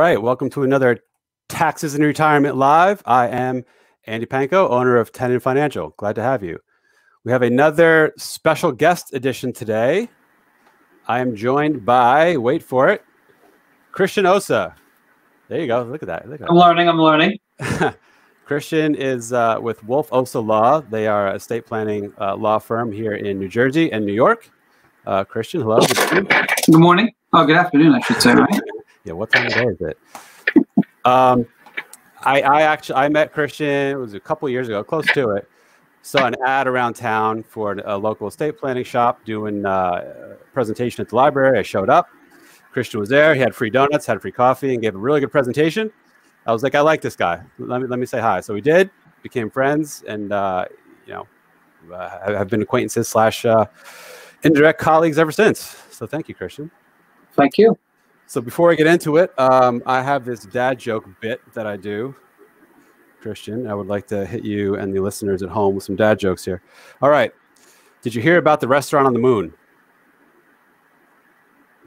right, welcome to another Taxes and Retirement Live. I am Andy Panko, owner of Tenon Financial. Glad to have you. We have another special guest edition today. I am joined by, wait for it, Cristian Ossa. There you go. Look at that. I'm learning. Cristian is with Wolfe Ossa Law. They are a estate planning law firm here in New Jersey and New York. Cristian, hello. Good morning. Oh, good afternoon, I should say, right? Yeah, what time of day is it? I met Cristian, it was a couple years ago, close to it. Saw an ad around town for a local estate planning shop doing a presentation at the library. I showed up. Cristian was there. He had free donuts, had free coffee, and gave a really good presentation. I was like, I like this guy. Let me say hi. So we did, became friends, and have been acquaintances / indirect colleagues ever since. So thank you, Cristian. Thank you. So before I get into it, I have this dad joke bit that I do. Cristian, I would like to hit you and the listeners at home with some dad jokes here. All right. Did you hear about the restaurant on the moon?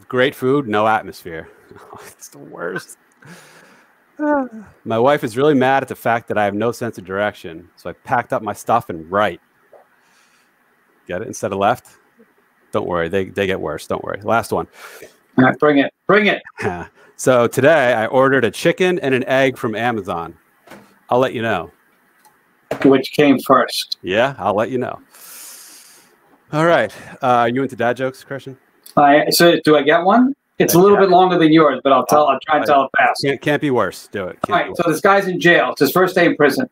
Great food, no atmosphere. Oh, it's the worst. My wife is really mad at the fact that I have no sense of direction. So I packed up my stuff and right. Get it? Instead of left? Don't worry. They get worse. Don't worry. Last one. All right, bring it. Bring it. So today I ordered a chicken and an egg from Amazon. I'll let you know. Which came first? Yeah, I'll let you know. All right. Are you into dad jokes, Cristian? So do I get one? It's a little bit longer than yours, but I'll try and tell it fast. Can't be worse. Do it. All right. So this guy's in jail. It's his first day in prison.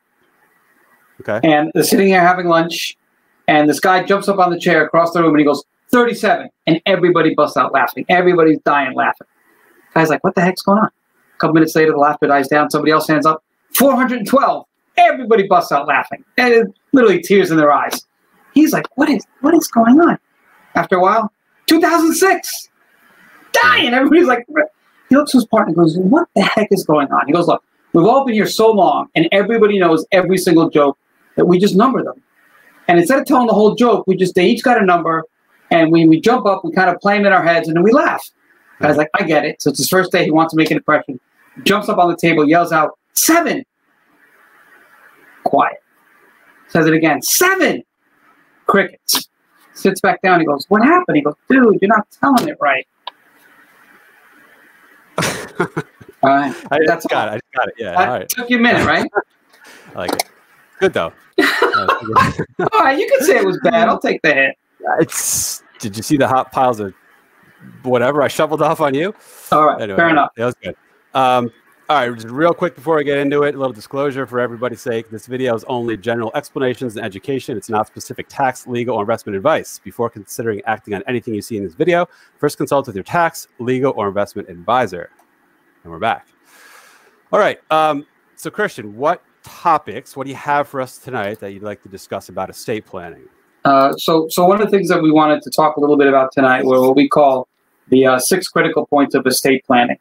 Okay. And they're sitting here having lunch, and this guy jumps up on the chair across the room, and he goes, 37. And everybody busts out laughing. Everybody's dying laughing. Guy's like, what the heck's going on? A couple minutes later, the laughter dies down. Somebody else hands up, 412. Everybody busts out laughing. And it, literally tears in their eyes. He's like, what is going on? After a while, 2006. Dying. Everybody's like, he looks to his partner and goes, what the heck is going on? He goes, look, we've all been here so long, and everybody knows every single joke that we just number them. And instead of telling the whole joke, they each got a number, and we jump up, we kind of play them in our heads, and then we laugh. Guy's like, I get it. So it's his first day. He wants to make an impression. Jumps up on the table, yells out, 7. Quiet. Says it again, 7. Crickets. Sits back down. He goes, what happened? He goes, dude, you're not telling it right. All right. I just got it. Yeah. That all right. Took you a minute, right? I like it. Good, though. All right. You can say it was bad. I'll take the hit. Did you see the hot piles of whatever I shoveled off on you? All right. Anyway, fair enough. That was good. All right, just real quick before I get into it, a little disclosure for everybody's sake. This video is only general explanations and education. It's not specific tax, legal, or investment advice. Before considering acting on anything you see in this video, first consult with your tax, legal, or investment advisor. And we're back. All right. So, Cristian, what do you have for us tonight that you'd like to discuss about estate planning? So one of the things that we wanted to talk a little bit about tonight were what we call the 6 critical points of estate planning.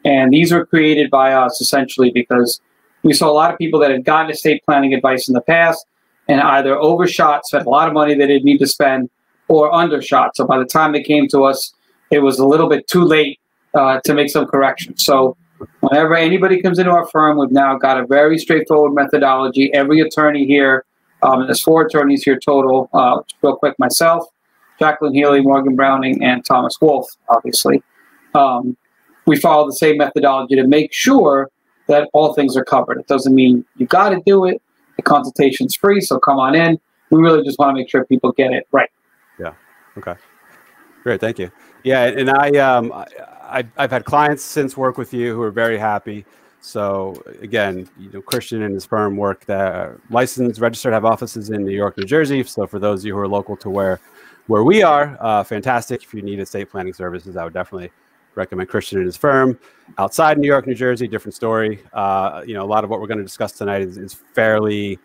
And these were created by us essentially because we saw a lot of people that had gotten estate planning advice in the past and either overshot, spent a lot of money they didn't need to spend, or undershot. So by the time they came to us, it was a little bit too late to make some corrections. So whenever anybody comes into our firm, we've now got a very straightforward methodology. Every attorney here, and there's 4 attorneys here total, real quick, myself, Jacqueline Healy, Morgan Browning, and Thomas Wolfe, obviously. We follow the same methodology to make sure that all things are covered. It doesn't mean you got to do it. The consultation's free, so come on in. We really just want to make sure people get it right. Yeah. Okay. Great. Thank you. Yeah, and I've had clients since work with you who are very happy. So again, Cristian and his firm work licensed, registered, have offices in New York, New Jersey. So for those of you who are local to where we are, fantastic. If you need estate planning services, I would definitely recommend Cristian and his firm. Outside New York, New Jersey, different story. A lot of what we're going to discuss tonight is fairly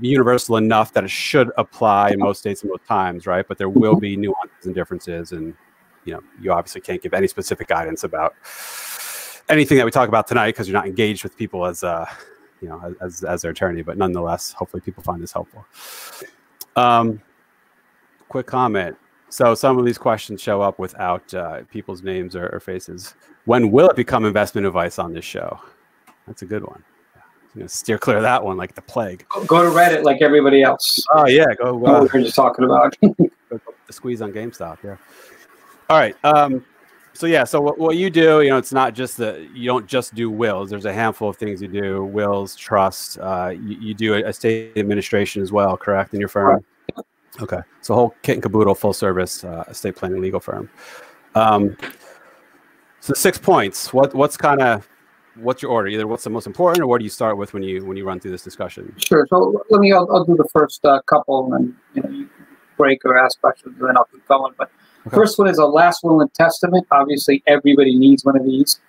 universal enough that it should apply in most states and most times, right? But there will be nuances and differences, and you obviously can't give any specific guidance about anything that we talk about tonight because you're not engaged with people as their attorney. But nonetheless, hopefully people find this helpful. Quick comment. So some of these questions show up without people's names or faces. When will it become investment advice on this show? That's a good one. I'm going to steer clear of that one like the plague. Go to Reddit like everybody else. Oh, yeah. Go. What we were just talking about. The squeeze on GameStop, yeah. All right. So what you do, it's not just you don't just do wills. There's a handful of things you do: wills, trust. You do estate administration as well, correct? In your firm. Right. Okay. So whole kit and caboodle, full service estate planning legal firm. So 6 points. What's your order? Either what's the most important, or what do you start with when you run through this discussion? Sure. So I'll do the first couple, and then you break or ask questions, and then I'll keep going. But okay. First one is a last will and testament. Obviously, everybody needs one of these.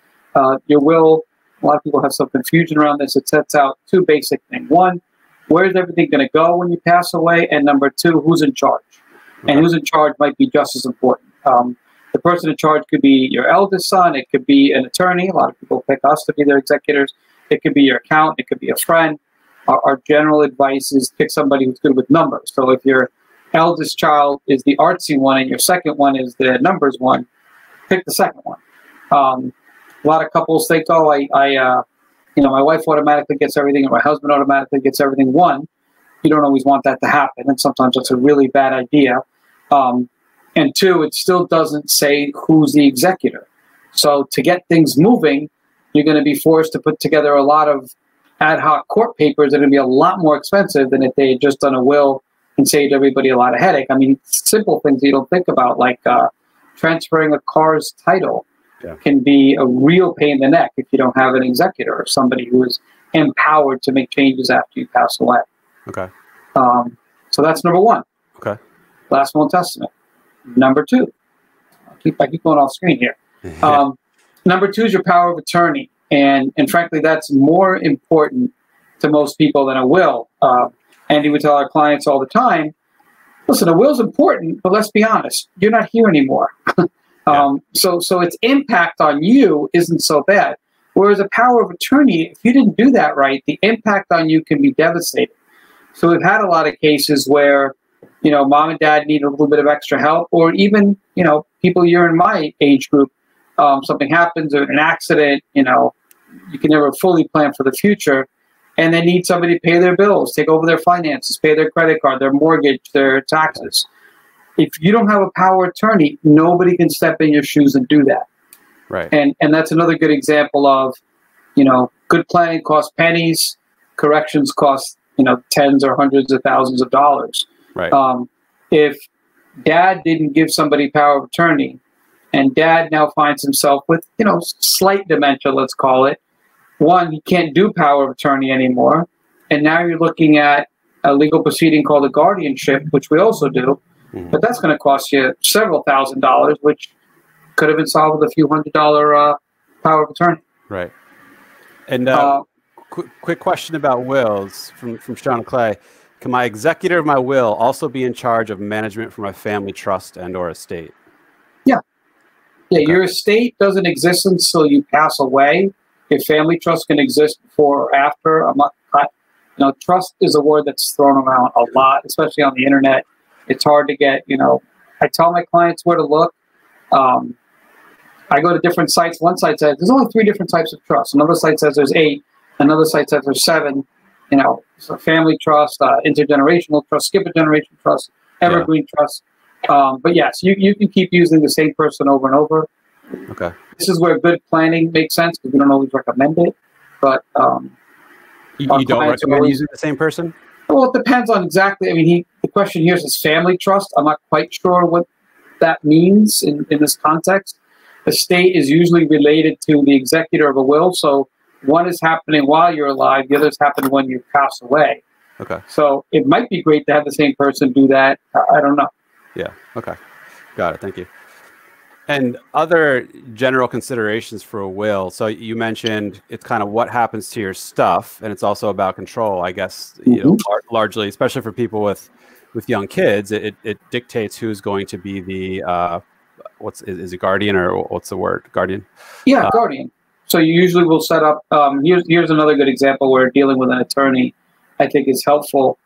Your will, a lot of people have some confusion around this. It sets out two basic things. One, where's everything going to go when you pass away? And number two, who's in charge? Okay. And who's in charge might be just as important. The person in charge could be your eldest son. It could be an attorney. A lot of people pick us to be their executors. It could be your accountant. It could be a friend. Our general advice is pick somebody who's good with numbers. So if your eldest child is the artsy one and your second one is the numbers one, pick the second one. A lot of couples think, oh, my wife automatically gets everything and my husband automatically gets everything. One, you don't always want that to happen, and sometimes that's a really bad idea. And two, it still doesn't say who's the executor. So to get things moving, you're going to be forced to put together a lot of ad hoc court papers that are going to be a lot more expensive than if they had just done a will and saved everybody a lot of headache. I mean, simple things you don't think about, like transferring a car's title can be a real pain in the neck if you don't have an executor or somebody who is empowered to make changes after you pass away. Okay. So that's number one. Okay. Last will and testament. Number two, I keep going off screen here. Number two is your power of attorney. And frankly, that's more important to most people than a will. Andy would tell our clients all the time, listen, a will's important, but let's be honest, you're not here anymore. So its impact on you isn't so bad. Whereas a power of attorney, if you didn't do that right, the impact on you can be devastating. So we've had a lot of cases where mom and dad need a little bit of extra help, or even, people you're in my age group, something happens or an accident, you can never fully plan for the future, and they need somebody to pay their bills, take over their finances, pay their credit card, their mortgage, their taxes. If you don't have a power of attorney, nobody can step in your shoes and do that. Right. And that's another good example of, good planning costs pennies, corrections cost, tens or hundreds of thousands of dollars. Right. If dad didn't give somebody power of attorney, and dad now finds himself with, slight dementia, let's call it. One, he can't do power of attorney anymore. And now you're looking at a legal proceeding called a guardianship, which we also do. Mm-hmm. But that's going to cost you several $1,000s, which could have been solved with a few $100 power of attorney. Right. And quick question about wills from Shana Clay. Can my executor of my will also be in charge of management for my family trust and or estate? Yeah. Yeah, okay. Your estate doesn't exist until you pass away. Your family trust can exist before or after. Trust is a word that's thrown around a lot, especially on the internet. It's hard to get, I tell my clients where to look. I go to different sites. One site says there's only 3 different types of trust. Another site says there's 8. Another site says there's 7. So family trust, intergenerational trust, skip a generation trust, evergreen trust. But yes, you can keep using the same person over and over. Okay. This is where good planning makes sense because we don't always recommend it. But you don't recommend using the same person? Well, it depends on exactly. I mean, the question here is family trust. I'm not quite sure what that means in this context. Estate is usually related to the executor of a will. So one is happening while you're alive. The other is happening when you pass away. Okay. So it might be great to have the same person do that. I don't know. Yeah. Okay. Got it. Thank you. And other general considerations for a will. So you mentioned it's kind of what happens to your stuff, and it's also about control, I guess, largely, especially for people with young kids, it dictates who's going to be the, is it guardian or what's the word? Guardian? Yeah, guardian. So you usually will set up, here's another good example where dealing with an attorney, I think is helpful,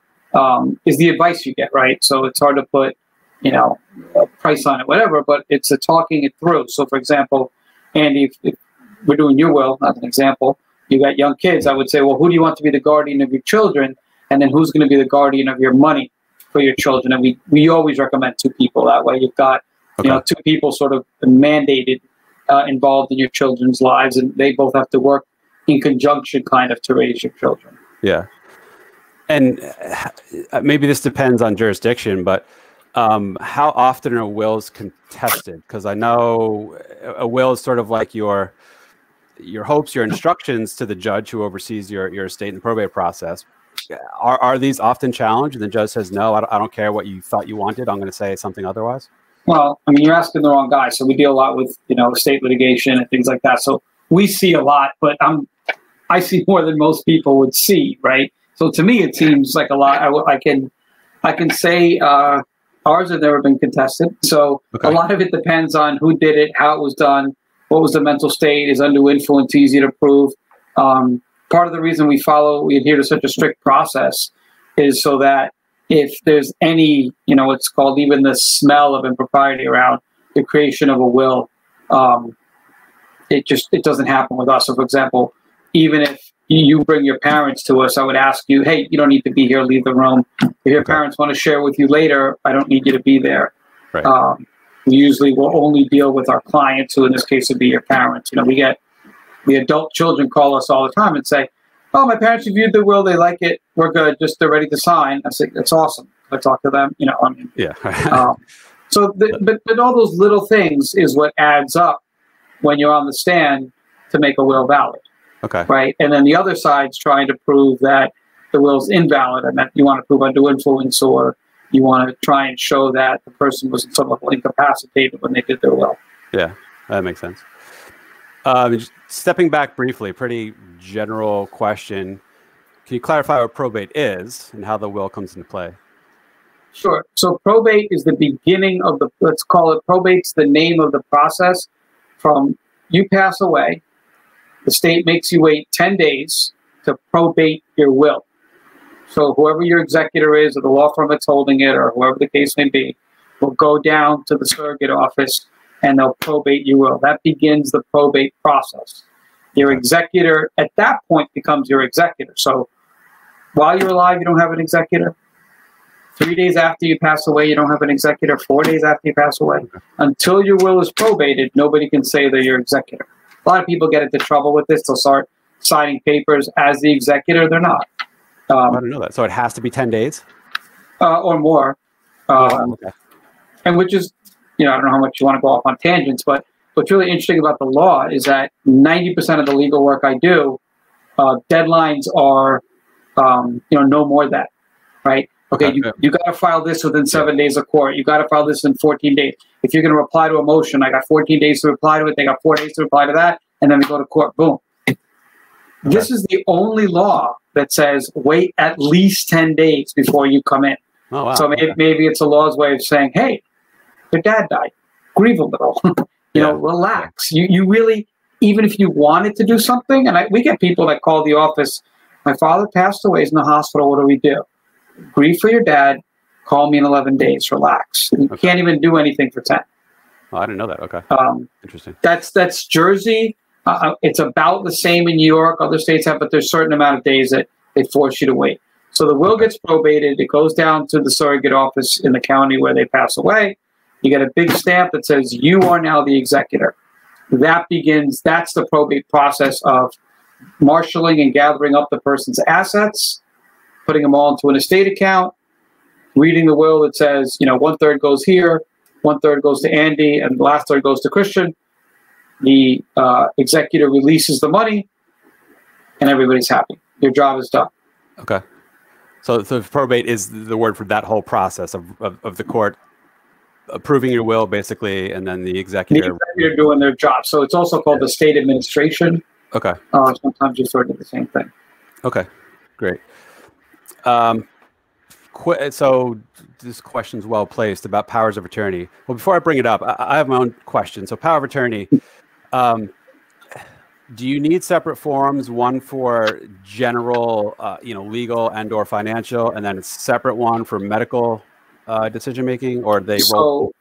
is the advice you get, right? So it's hard to put a price on it, whatever, but it's a talking it through. So, for example, Andy, if we're doing your will, as an example, you got young kids, I would say, well, who do you want to be the guardian of your children? And then who's going to be the guardian of your money for your children? And we always recommend two people. That way you've got, two people sort of mandated, involved in your children's lives, and they both have to work in conjunction kind of to raise your children. Yeah. And maybe this depends on jurisdiction, but how often are wills contested? Because I know a will is sort of like your hopes, your instructions to the judge who oversees your estate and the probate process. Are these often challenged and the judge says, no, I don't care what you thought you wanted, I'm going to say something otherwise? Well, I mean, you're asking the wrong guy. So we deal a lot with, estate litigation and things like that. So we see a lot, but I see more than most people would see, right? So to me, it seems like a lot. I can say ours have never been contested. So a lot of it depends on who did it, how it was done, what was the mental state, is undue influence easy to prove. Part of the reason we adhere to such a strict process is so that if there's any, it's called even the smell of impropriety around the creation of a will, it doesn't happen with us. So, for example, even if you bring your parents to us, I would ask you, hey, you don't need to be here, leave the room. If your parents want to share with you later, I don't need you to be there. Right. We usually will only deal with our clients, who in this case would be your parents. We get the adult children call us all the time and say, oh, my parents reviewed the will, they like it, we're good, they're ready to sign. I say, that's awesome. I talk to them, Yeah. But all those little things is what adds up when you're on the stand to make a will valid. Okay. Right. And then the other side's trying to prove that the will's invalid, and that you want to prove undue influence, or you want to try and show that the person was in some level incapacitated when they did their will. Yeah, that makes sense. Stepping back briefly, pretty general question. Can you clarify what probate is and how the will comes into play? Sure. So probate is the beginning of let's call it, probate's the name of the process from you pass away. The state makes you wait 10 days to probate your will. So whoever your executor is, or the law firm that's holding it, or whoever the case may be, will go down to the surrogate office and they'll probate your will. That begins the probate process. Your executor at that point becomes your executor. So while you're alive, you don't have an executor. 3 days after you pass away, you don't have an executor. 4 days after you pass away. Until your will is probated, nobody can say they're your executor. A lot of people get into trouble with this. They'll start signing papers as the executor. They're not. I didn't know that. So it has to be 10 days? Or more. And which is, I don't know how much you want to go off on tangents, but what's really interesting about the law is that 90% of the legal work I do, deadlines are, no more than that, right? Okay, you got to file this within 7 days of court. You got to file this in 14 days. If you're going to reply to a motion, I got 14 days to reply to it. They got 4 days to reply to that. And then we go to court. Boom. This is the only law that says wait at least 10 days before you come in. Oh, wow. So maybe it's a law's way of saying, hey, your dad died. Grieve a little. Relax. You really, even if you wanted to do something, and we get people that call the office, my father passed away, he's in the hospital, what do we do? Grieve for your dad, call me in 11 days, relax. You can't even do anything for 10. Oh, I didn't know that. Okay. Interesting. That's Jersey. It's about the same in New York. Other states have, but there's a certain amount of days that they force you to wait. So the will gets probated. It goes down to the surrogate office in the county where they pass away. You get a big stamp that says you are now the executor. That's the probate process of marshaling and gathering up the person's assets, putting them all into an estate account, reading the will that says, 1/3 goes here, 1/3 goes to Andy, and the last third goes to Cristian. The executor releases the money, and everybody's happy. Your job is done. Okay. So probate is the word for that whole process of the court approving your will, basically, and then the executor. The executor doing their job. So it's also called the state administration. Okay. Sometimes referred to the same thing. Okay, great. So this question's well placed about powers of attorney. Well, before I bring it up, I have my own question. So power of attorney, do you need separate forms, one for general, legal and or financial, and then a separate one for medical decision making, or they roll?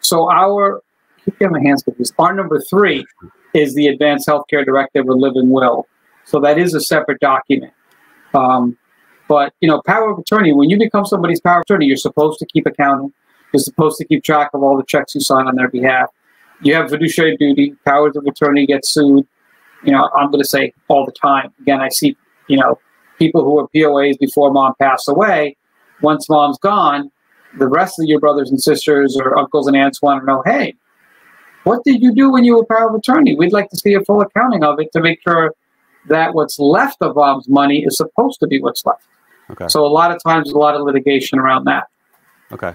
So our, keep getting my hands confused. Our number 3 is the Advanced Healthcare Directive or Living Will. So that is a separate document. But, you know, power of attorney, when you become somebody's power of attorney, you're supposed to keep accounting. You're supposed to keep track of all the checks you sign on their behalf. You have fiduciary duty. Powers of attorney get sued. You know, I'm going to say all the time. Again, I see, you know, people who were POAs before mom passed away. Once mom's gone, the rest of your brothers and sisters or uncles and aunts want to know, hey, what did you do when you were power of attorney? We'd like to see a full accounting of it to make sure that what's left of mom's money is supposed to be what's left. Okay. So a lot of times, a lot of litigation around that. Okay.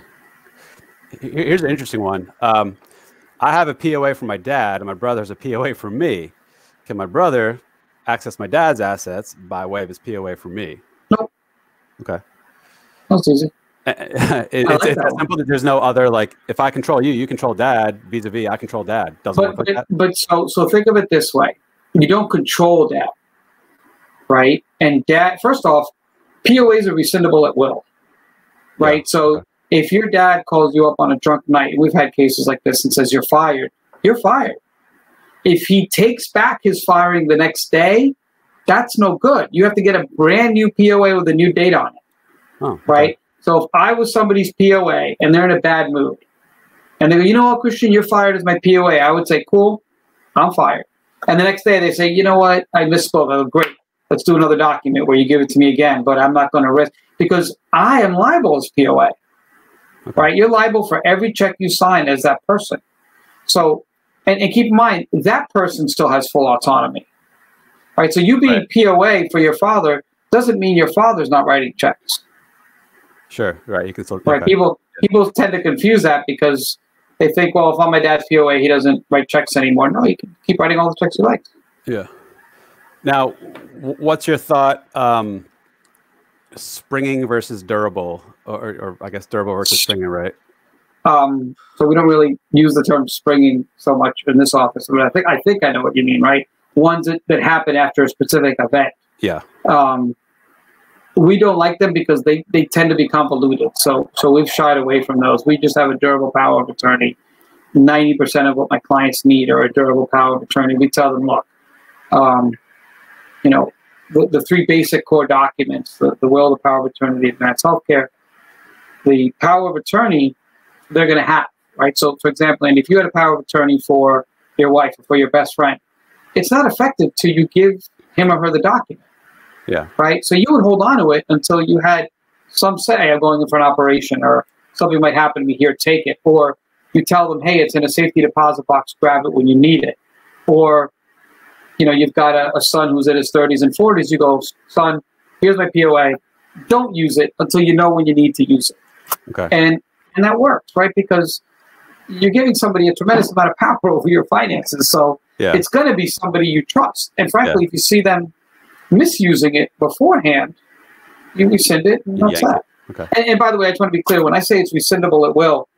Here's an interesting one. I have a POA from my dad, and my brother has a POA from me. Can my brother access my dad's assets by way of his POA from me? Nope. Okay. That's easy. It's simple that there's no other, like, if I control you, you control dad, vis-a-vis I control dad. Doesn't work like that? But so think of it this way. You don't control dad, right? And dad, first off, POAs are rescindable at will, right? Yeah. So if your dad calls you up on a drunk night, we've had cases like this, and says you're fired, you're fired. If he takes back his firing the next day, that's no good. You have to get a brand new POA with a new date on it, right? Okay. So if I was somebody's POA and they're in a bad mood, and they go, you know what, Cristian, you're fired as my POA, I would say, cool, I'm fired. And the next day they say, you know what, I misspoke. I go, great, let's do another document where you give it to me again, but I'm not going to risk, because I am liable as POA, right? You're liable for every check you sign as that person. So, and keep in mind, that person still has full autonomy, right? So you being POA for your father doesn't mean your father's not writing checks. Sure, right. You can still, right. People tend to confuse that because they think, well, if I'm my dad's POA, he doesn't write checks anymore. No, you can keep writing all the checks you like. Yeah. Now, what's your thought, springing versus durable, or I guess durable versus springing, right? So we don't really use the term springing so much in this office. I mean, I think I know what you mean, right? Ones that happen after a specific event. Yeah. We don't like them because they tend to be convoluted. So we've shied away from those. We just have a durable power of attorney. 90% of what my clients need are a durable power of attorney. We tell them, look, you know, the 3 basic core documents, the will, the power of attorney, the advanced healthcare, the power of attorney, they're going to have, right? So, for example, and if you had a power of attorney for your wife or for your best friend, it's not effective till you give him or her the document. Yeah. Right? So you would hold on to it until you had some say, I'm going in for an operation, or something might happen to me here, take it. Or you tell them, hey, it's in a safety deposit box, grab it when you need it. Or, you know, you've got a son who's in his 30s and 40s. You go, son, here's my POA. Don't use it until you know when you need to use it. Okay. And that works, right? Because you're giving somebody a tremendous amount of power over your finances. So it's going to be somebody you trust. And frankly, if you see them misusing it beforehand, you rescind it, and that's that. Okay. And by the way, I just want to be clear, when I say it's rescindable at will,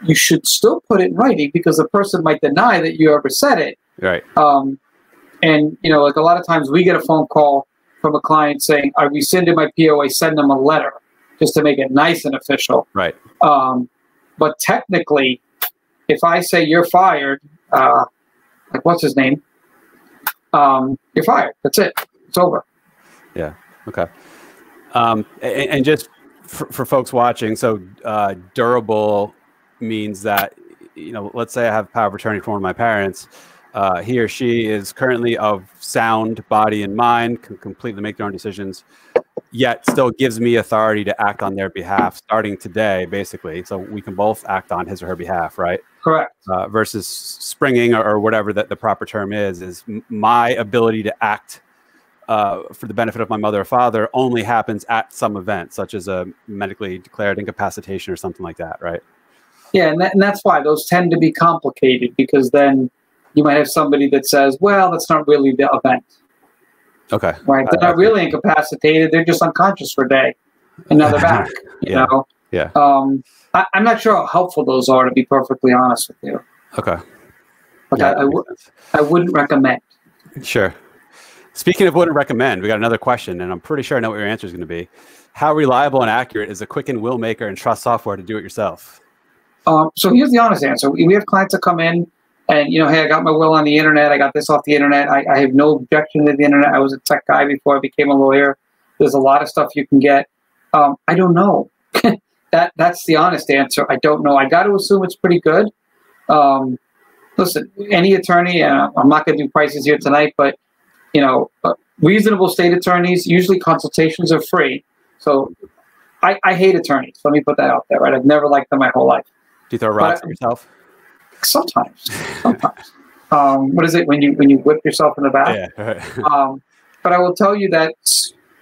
you should still put it in writing, because the person might deny that you ever said it. Right. And, you know, like a lot of times we get a phone call from a client saying, I rescinded my POA, send them a letter just to make it nice and official. Right. But technically, if I say you're fired, like what's his name? You're fired. That's it. It's over. Yeah. Okay. And just for folks watching, so durable means that, you know, let's say I have power of attorney from one of my parents. He or she is currently of sound body and mind, can completely make their own decisions, yet still gives me authority to act on their behalf starting today, basically. So we can both act on his or her behalf, right? Correct. Versus springing, or whatever that the proper term is my ability to act for the benefit of my mother or father only happens at some event, such as a medically declared incapacitation or something like that, right? Yeah, and that's why those tend to be complicated, because then you might have somebody that says, well, that's not really the event. Okay. Right? They're not really incapacitated. They're just unconscious for a day, and now they're back, you know? Yeah. I'm not sure how helpful those are, to be perfectly honest with you. Okay. But I wouldn't recommend. Sure. Speaking of wouldn't recommend, we got another question, and I'm pretty sure I know what your answer is going to be. How reliable and accurate is the Quicken Willmaker and trust software to do it yourself? So here's the honest answer. We have clients that come in and, hey, I got my will on the internet. I got this off the internet. I have no objection to the internet. I was a tech guy before I became a lawyer. There's a lot of stuff you can get. I don't know. That's the honest answer. I don't know. I got to assume it's pretty good. Listen, any attorney, I'm not going to do prices here tonight, but, reasonable state attorneys, usually consultations are free. So I hate attorneys. Let me put that out there, right? I've never liked them my whole life. Do you throw rocks at yourself? Sometimes. What is it when you whip yourself in the back? Yeah. Right. But I will tell you that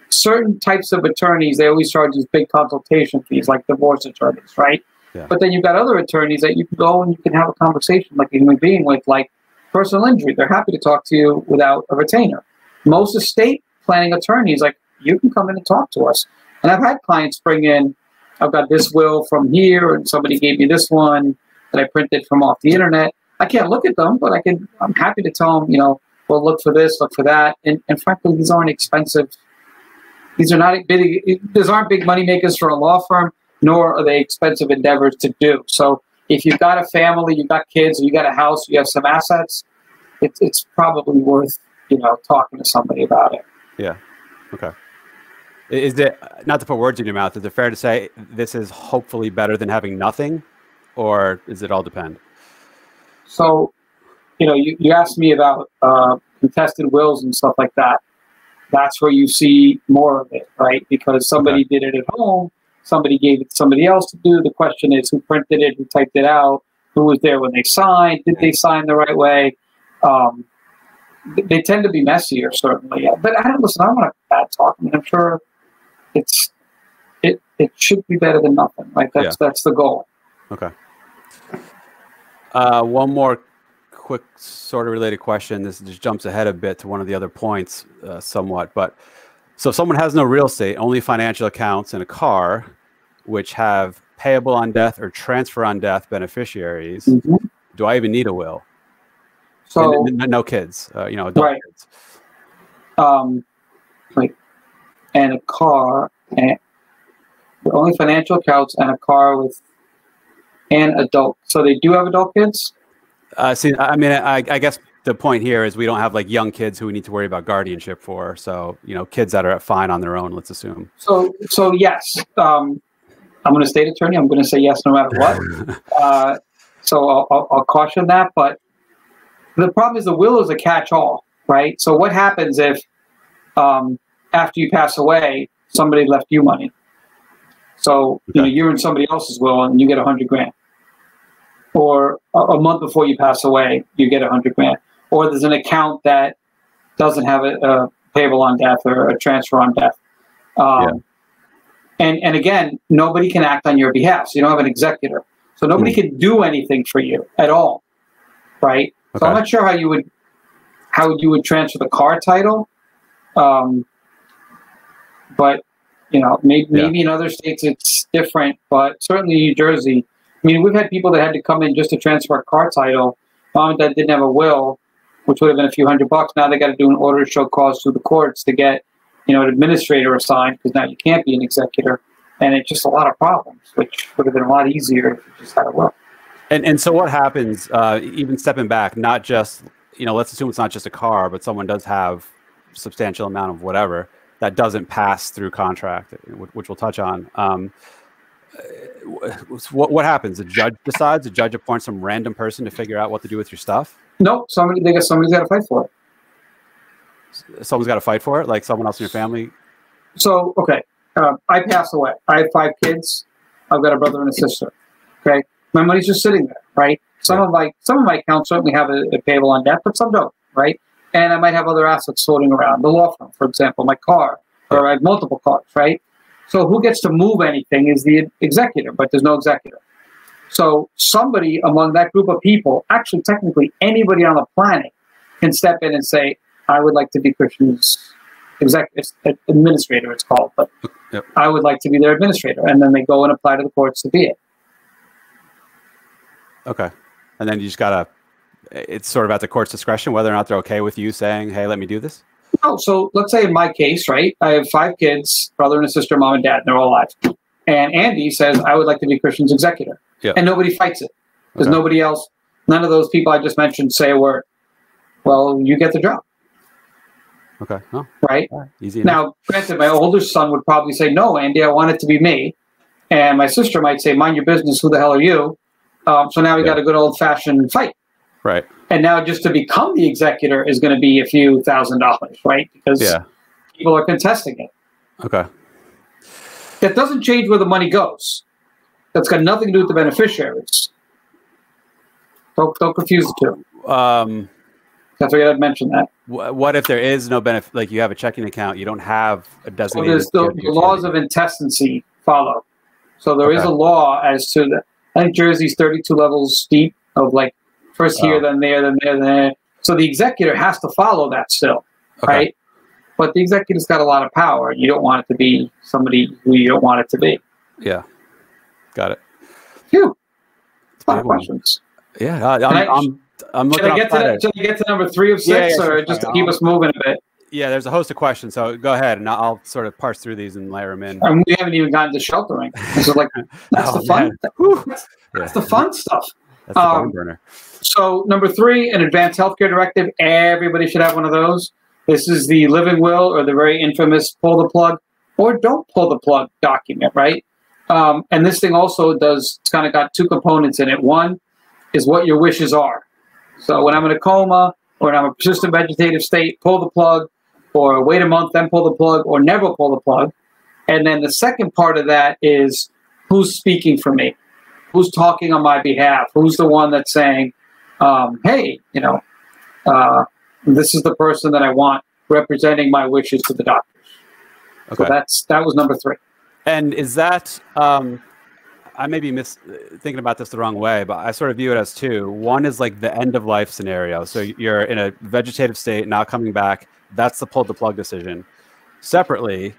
certain types of attorneys, they always charge these big consultation fees, like divorce attorneys, right? Yeah. But then you've got other attorneys that you can go and you can have a conversation like a human being with, like personal injury. They're happy to talk to you without a retainer. Most estate planning attorneys, like, you can come in and talk to us. And I've had clients bring in, I've got this will from here, and somebody gave me this one that I printed from off the internet. I can't look at them, but I'm happy to tell them, well, look for this, look for that. And frankly, these aren't expensive. These aren't big money makers for a law firm, nor are they expensive endeavors to do. So if you've got a family, you've got kids, or you got a house, you have some assets, it's probably worth, talking to somebody about it. Yeah. Okay. Is it, not to put words in your mouth, is it fair to say this is hopefully better than having nothing, or does it all depend? So, you asked me about contested wills and stuff like that. That's where you see more of it, right? Because somebody did it at home, somebody gave it to somebody else to do. The question is, who printed it, who typed it out, who was there when they signed, did they sign the right way? They tend to be messier, certainly. But I don't want to bad talk. I mean, I'm sure it should be better than nothing, right? That's the goal. Okay. One more quick sort of related question. This just jumps ahead a bit to one of the other points somewhat. But so if someone has no real estate, only financial accounts and a car, which have payable on death or transfer on death beneficiaries, do I even need a will? So no kids, adult kids. Right. And a car, and only financial accounts and a car with an adult. So they do have adult kids? See, I mean, I guess the point here is we don't have like young kids who we need to worry about guardianship for. So, kids that are fine on their own, let's assume. So yes, I'm a state attorney. I'm going to say yes no matter what. So I'll caution that. But the problem is the will is a catch-all, right? So what happens if after you pass away, somebody left you money? So, you're in somebody else's will and you get $100,000. Or a month before you pass away, you get $100,000. Or there's an account that doesn't have a payable on death or a transfer on death. And again, nobody can act on your behalf. So you don't have an executor. So nobody can do anything for you at all, right? Okay. So I'm not sure how you would transfer the car title. But maybe in other states it's different, but certainly New Jersey. I mean, we've had people that had to come in just to transfer a car title. Mom and dad didn't have a will, which would have been a few $100. Now they got to do an order to show cause through the courts to get, an administrator assigned, because now you can't be an executor, and it's just a lot of problems, which would have been a lot easier if you just had a will. And so what happens? Even stepping back, not just let's assume it's not just a car, but someone does have a substantial amount of whatever that doesn't pass through contract, which we'll touch on. What happens? The judge decides. The judge appoints some random person to figure out what to do with your stuff. No, somebody's got to fight for it. Someone's got to fight for it, like someone else in your family. So I passed away. I have 5 kids. I've got a brother and a sister. Okay, my money's just sitting there, right? Some of my accounts certainly have a payable on death, but some don't, right? And I might have other assets floating around. The law firm, for example, my car, or I have multiple cars, right? So who gets to move anything is the executor, but there's no executor. So somebody among that group of people, actually technically anybody on the planet, can step in and say, I would like to be Cristian's administrator, it's called, but I would like to be their administrator. And then they go and apply to the courts to be it. Okay. And then you just got to, it's sort of at the court's discretion whether or not they're okay with you saying, hey, let me do this? Oh, so let's say in my case, right? I have 5 kids, brother and a sister, mom and dad, and they're all alive. And Andy says, I would like to be Christian's executor. Yeah. And nobody fights it. Because nobody else, none of those people I just mentioned say a word. Well, you get the job. Okay. Oh, right? Easy enough. Now, granted, my older son would probably say, no, Andy, I want it to be me. And my sister might say, mind your business, who the hell are you? So now we got a good old-fashioned fight. Right. And now just to become the executor is going to be a few $1,000s, right? Because people are contesting it. Okay. That doesn't change where the money goes. That's got nothing to do with the beneficiaries. Don't confuse the two. I forgot to mention that. What if there is no benefit? Like you have a checking account, you don't have a designated. So the laws of intestacy follow. So there is a law as to the. I think Jersey's 32 levels deep of like first here, then there, then there, then there. So the executor has to follow that still, right? But the executor's got a lot of power. You don't want it to be somebody who you don't want it to be. Yeah. Got it. Phew. A lot of questions. Yeah. I'm looking. Should I get to number 3 of 6, or just to keep us moving a bit? Yeah, there's a host of questions, so go ahead, and I'll sort of parse through these and layer them in. And we haven't even gotten to sheltering. So like that's the fun. That's the fun stuff. That's the bone burner. So number 3, an advanced healthcare directive. Everybody should have one of those. This is the living will, or the very infamous pull the plug or don't pull the plug document, right? And this thing also does. It's kind of got 2 components in it. One is what your wishes are. So when I'm in a coma, or when I'm in a persistent vegetative state, pull the plug, or wait a month, then pull the plug, or never pull the plug. And then the second part of that is who's speaking for me, who's talking on my behalf, who's the one that's saying, hey, this is the person that I want representing my wishes to the doctors. Okay. So that was number 3. And is that, I may be thinking about this the wrong way, but I sort of view it as 2. One is like the end of life scenario. So you're in a vegetative state, not coming back. That's the pull the plug decision. Separately,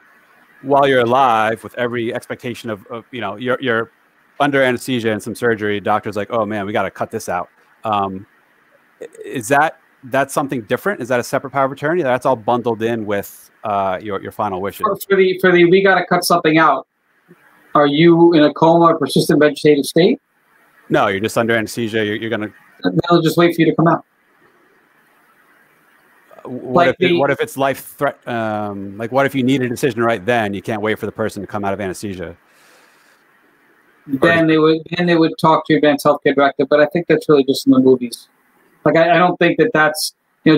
while you're alive, with every expectation of you're under anesthesia and some surgery, doctor's like, oh man, we got to cut this out. Is that's something different? Is that a separate power of attorney? That's all bundled in with your final wishes. For the we got to cut something out. Are you in a coma or persistent vegetative state? No, you're just under anesthesia. You're gonna. They'll just wait for you to come out. What if it's life threat? Like what if you need a decision right then? You can't wait for the person to come out of anesthesia. Then they would talk to your advanced healthcare director, but I think that's really just in the movies. Like I don't think that's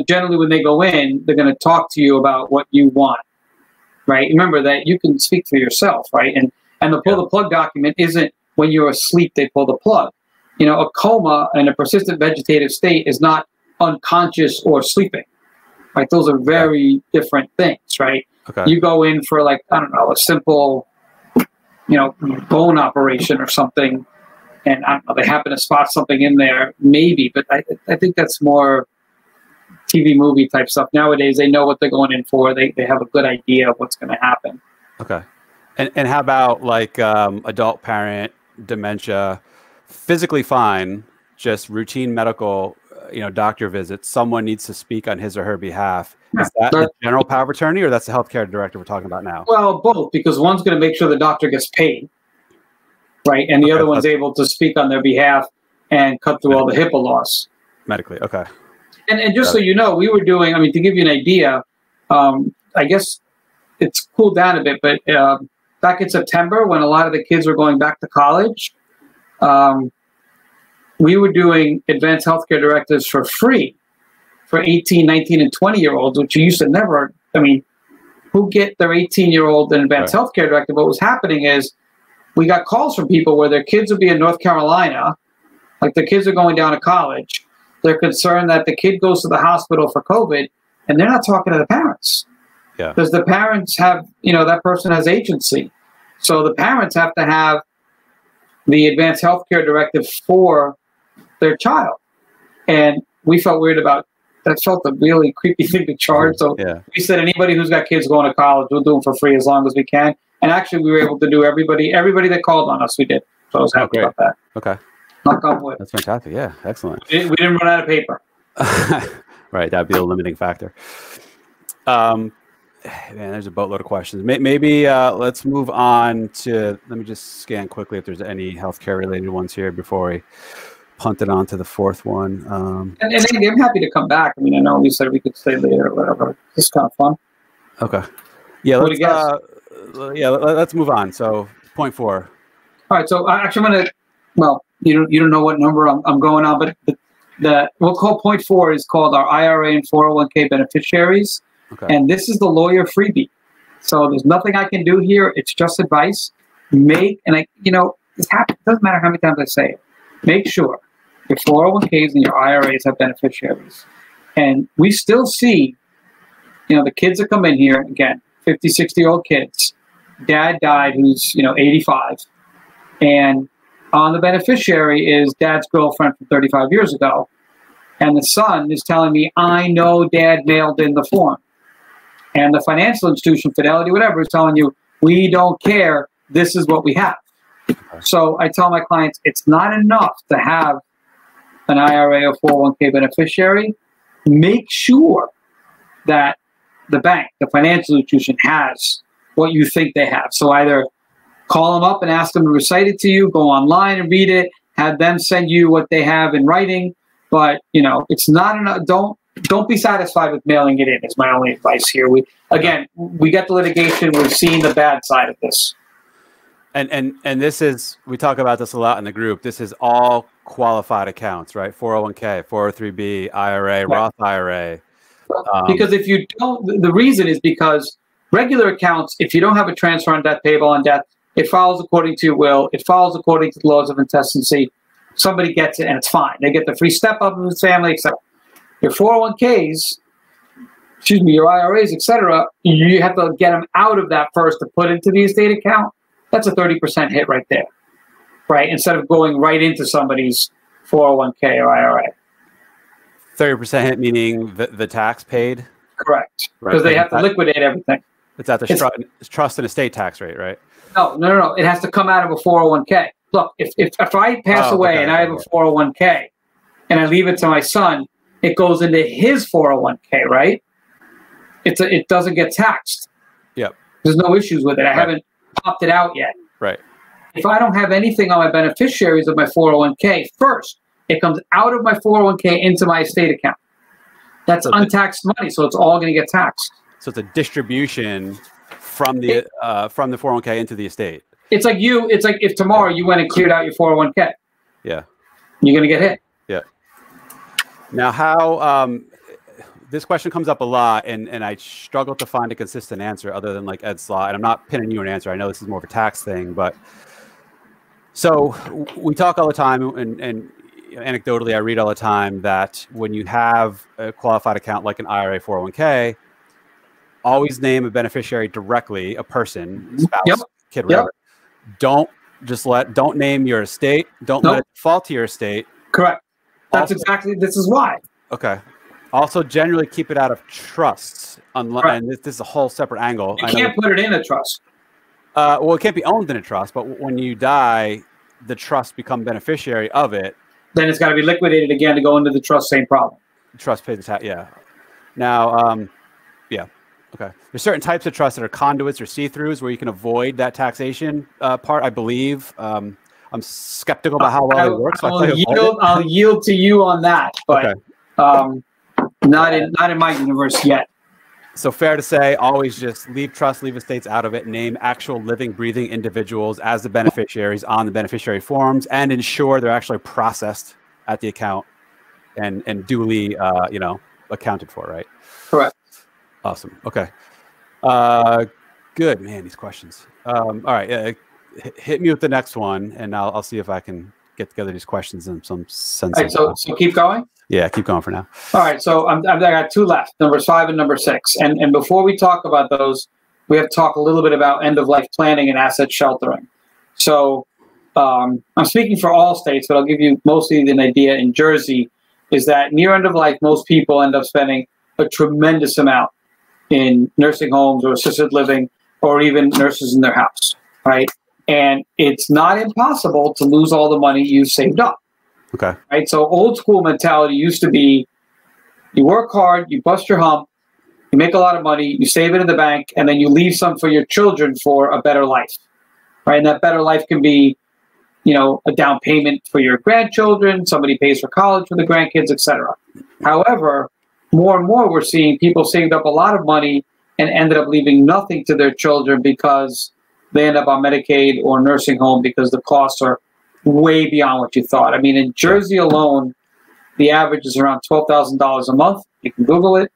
generally when they go in, they're going to talk to you about what you want, right? Remember that you can speak for yourself, right? And the pull the plug document isn't when you're asleep they pull the plug. A coma and a persistent vegetative state is not unconscious or sleeping. Right? Those are very different things, right? Okay. You go in for like, I don't know, a simple, bone operation or something, and I don't know, they happen to spot something in there, maybe, but I think that's more TV movie type stuff. Nowadays, they know what they're going in for. They have a good idea of what's going to happen. Okay. And how about like adult parent, dementia, physically fine, just routine medical, doctor visits, someone needs to speak on his or her behalf. Is that the general power of attorney, or that's the healthcare director we're talking about now? Well, both, because one's going to make sure the doctor gets paid, right? And the other one's able to speak on their behalf and cut through all the HIPAA laws. Medically, okay. And just so you know, we were doing, to give you an idea, I guess it's cooled down a bit, but back in September, when a lot of the kids were going back to college, we were doing advanced healthcare directives for free for 18, 19, and 20-year-olds, which you used to never, who get their 18-year-old an advanced healthcare directive? What was happening is we got calls from people where their kids would be in North Carolina, like the kids are going down to college. They're concerned that the kid goes to the hospital for COVID, and they're not talking to the parents. Yeah. Because the parents have, that person has agency. So the parents have to have the advanced healthcare directive for their child. And we felt weird about that. Felt a really creepy thing to charge. So we said anybody who's got kids going to college, we'll do them for free as long as we can. And actually, we were able to do everybody that called on us, we did. So I was happy about that. Okay. Knock on wood. That's fantastic. Yeah, excellent. We didn't run out of paper. Right, that'd be a limiting factor. Man, there's a boatload of questions. Maybe let's move on to, let me just scan quickly if there's any healthcare related ones here before we punt it on to the fourth one. And Andy, I'm happy to come back. I mean, I know we said we could stay later or whatever. It's kind of fun. Okay. Yeah, What do you guess? Let's move on. So point 4. All right. So actually, I'm going to, well, you don't know what number I'm going on, but we'll call point 4 is called our IRA and 401k beneficiaries. Okay. And this is the lawyer freebie. So there's nothing I can do here. It's just advice. It doesn't matter how many times I say it. Make sure your 401ks and your IRAs have beneficiaries. And we still see, the kids that come in here, again, 50, 60-year-old kids. Dad died who's, 85. And on the beneficiary is dad's girlfriend from 35 years ago. And the son is telling me, I know dad mailed in the form. And the financial institution, Fidelity, whatever, is telling you, we don't care. This is what we have. So I tell my clients, it's not enough to have an IRA or 401k beneficiary. Make sure that the bank, the financial institution, has what you think they have. So either call them up and ask them to recite it to you, go online and read it, have them send you what they have in writing. But, it's not enough. Don't be satisfied with mailing it in. It's my only advice here. We got the litigation. We've seen the bad side of this. And this is, we talk about this a lot in the group. This is all qualified accounts, right? 401k, 403b, IRA, Right. Roth IRA. Because if you don't, the reason is because regular accounts, if you don't have a transfer on death, payable on death, it follows according to your will. It follows according to the laws of intestacy. Somebody gets it and it's fine. They get the free step up of the family, etc. Your 401ks, your IRAs, etc., you have to get them out of that first to put into the estate account. That's a 30% hit right there, right? Instead of going right into somebody's 401k or IRA. 30% hit meaning the tax paid? Correct. Because they have to liquidate everything. It's at the trust and estate tax rate, right? No. It has to come out of a 401k. Look, if I pass away and I have a 401k and I leave it to my son, it goes into his 401k, right? It doesn't get taxed. Yep. There's no issues with it. I haven't popped it out yet. Right. If I don't have anything on my beneficiaries of my 401k, first, it comes out of my 401k into my estate account. That's untaxed money, so it's all going to get taxed. So it's a distribution from the 401k into the estate. It's like if tomorrow you went and cleared out your 401k. Yeah. You're going to get hit. Yeah. Now, how this question comes up a lot, and I struggle to find a consistent answer other than like Ed's law. And I'm not pinning you an answer. I know this is more of a tax thing, but so we talk all the time, and anecdotally, I read all the time that when you have a qualified account like an IRA, 401k, always name a beneficiary directly, a person, spouse, kid, whatever. Don't name your estate. Don't let it default to your estate. Correct. This is why. Okay. Also, generally keep it out of trusts. And this is a whole separate angle. You can't put it in a trust. Well, it can't be owned in a trust, but when you die, the trust become beneficiary of it. Then it's got to be liquidated again to go into the trust. Same problem. The trust pays the tax. Yeah. Now, okay. There's certain types of trusts that are conduits or see-throughs where you can avoid that taxation part. I believe. I'm skeptical about how well it works. I'll yield to you on that, but not in my universe yet. So fair to say, always just leave trusts, leave estates out of it. Name actual living, breathing individuals as the beneficiaries on the beneficiary forms, and ensure they're actually processed at the account and duly, accounted for. Right. Correct. Awesome. Okay. Good, man. These questions. All right. Hit me with the next one, and I'll see if I can get together these questions in some sense. All right, so keep going. Yeah, keep going for now. All right, so I got 2 left, number 5 and number 6. And before we talk about those, we have to talk a little bit about end-of-life planning and asset sheltering. So I'm speaking for all states, but I'll give you mostly an idea. In Jersey, is that near end of life, most people end up spending a tremendous amount in nursing homes or assisted living, or even nurses in their house, right? And it's not impossible to lose all the money you've saved up. Okay. Right. So old school mentality used to be, you work hard, you bust your hump, You make a lot of money, you save it in the bank, and then you leave some for your children for a better life, right? And that better life can be, a down payment for your grandchildren, somebody pays for college for the grandkids, etc. However, more and more we're seeing people saved up a lot of money and ended up leaving nothing to their children because they end up on Medicaid or nursing home because the costs are way beyond what you thought. I mean, in Jersey alone, the average is around $12,000 a month. You can Google it.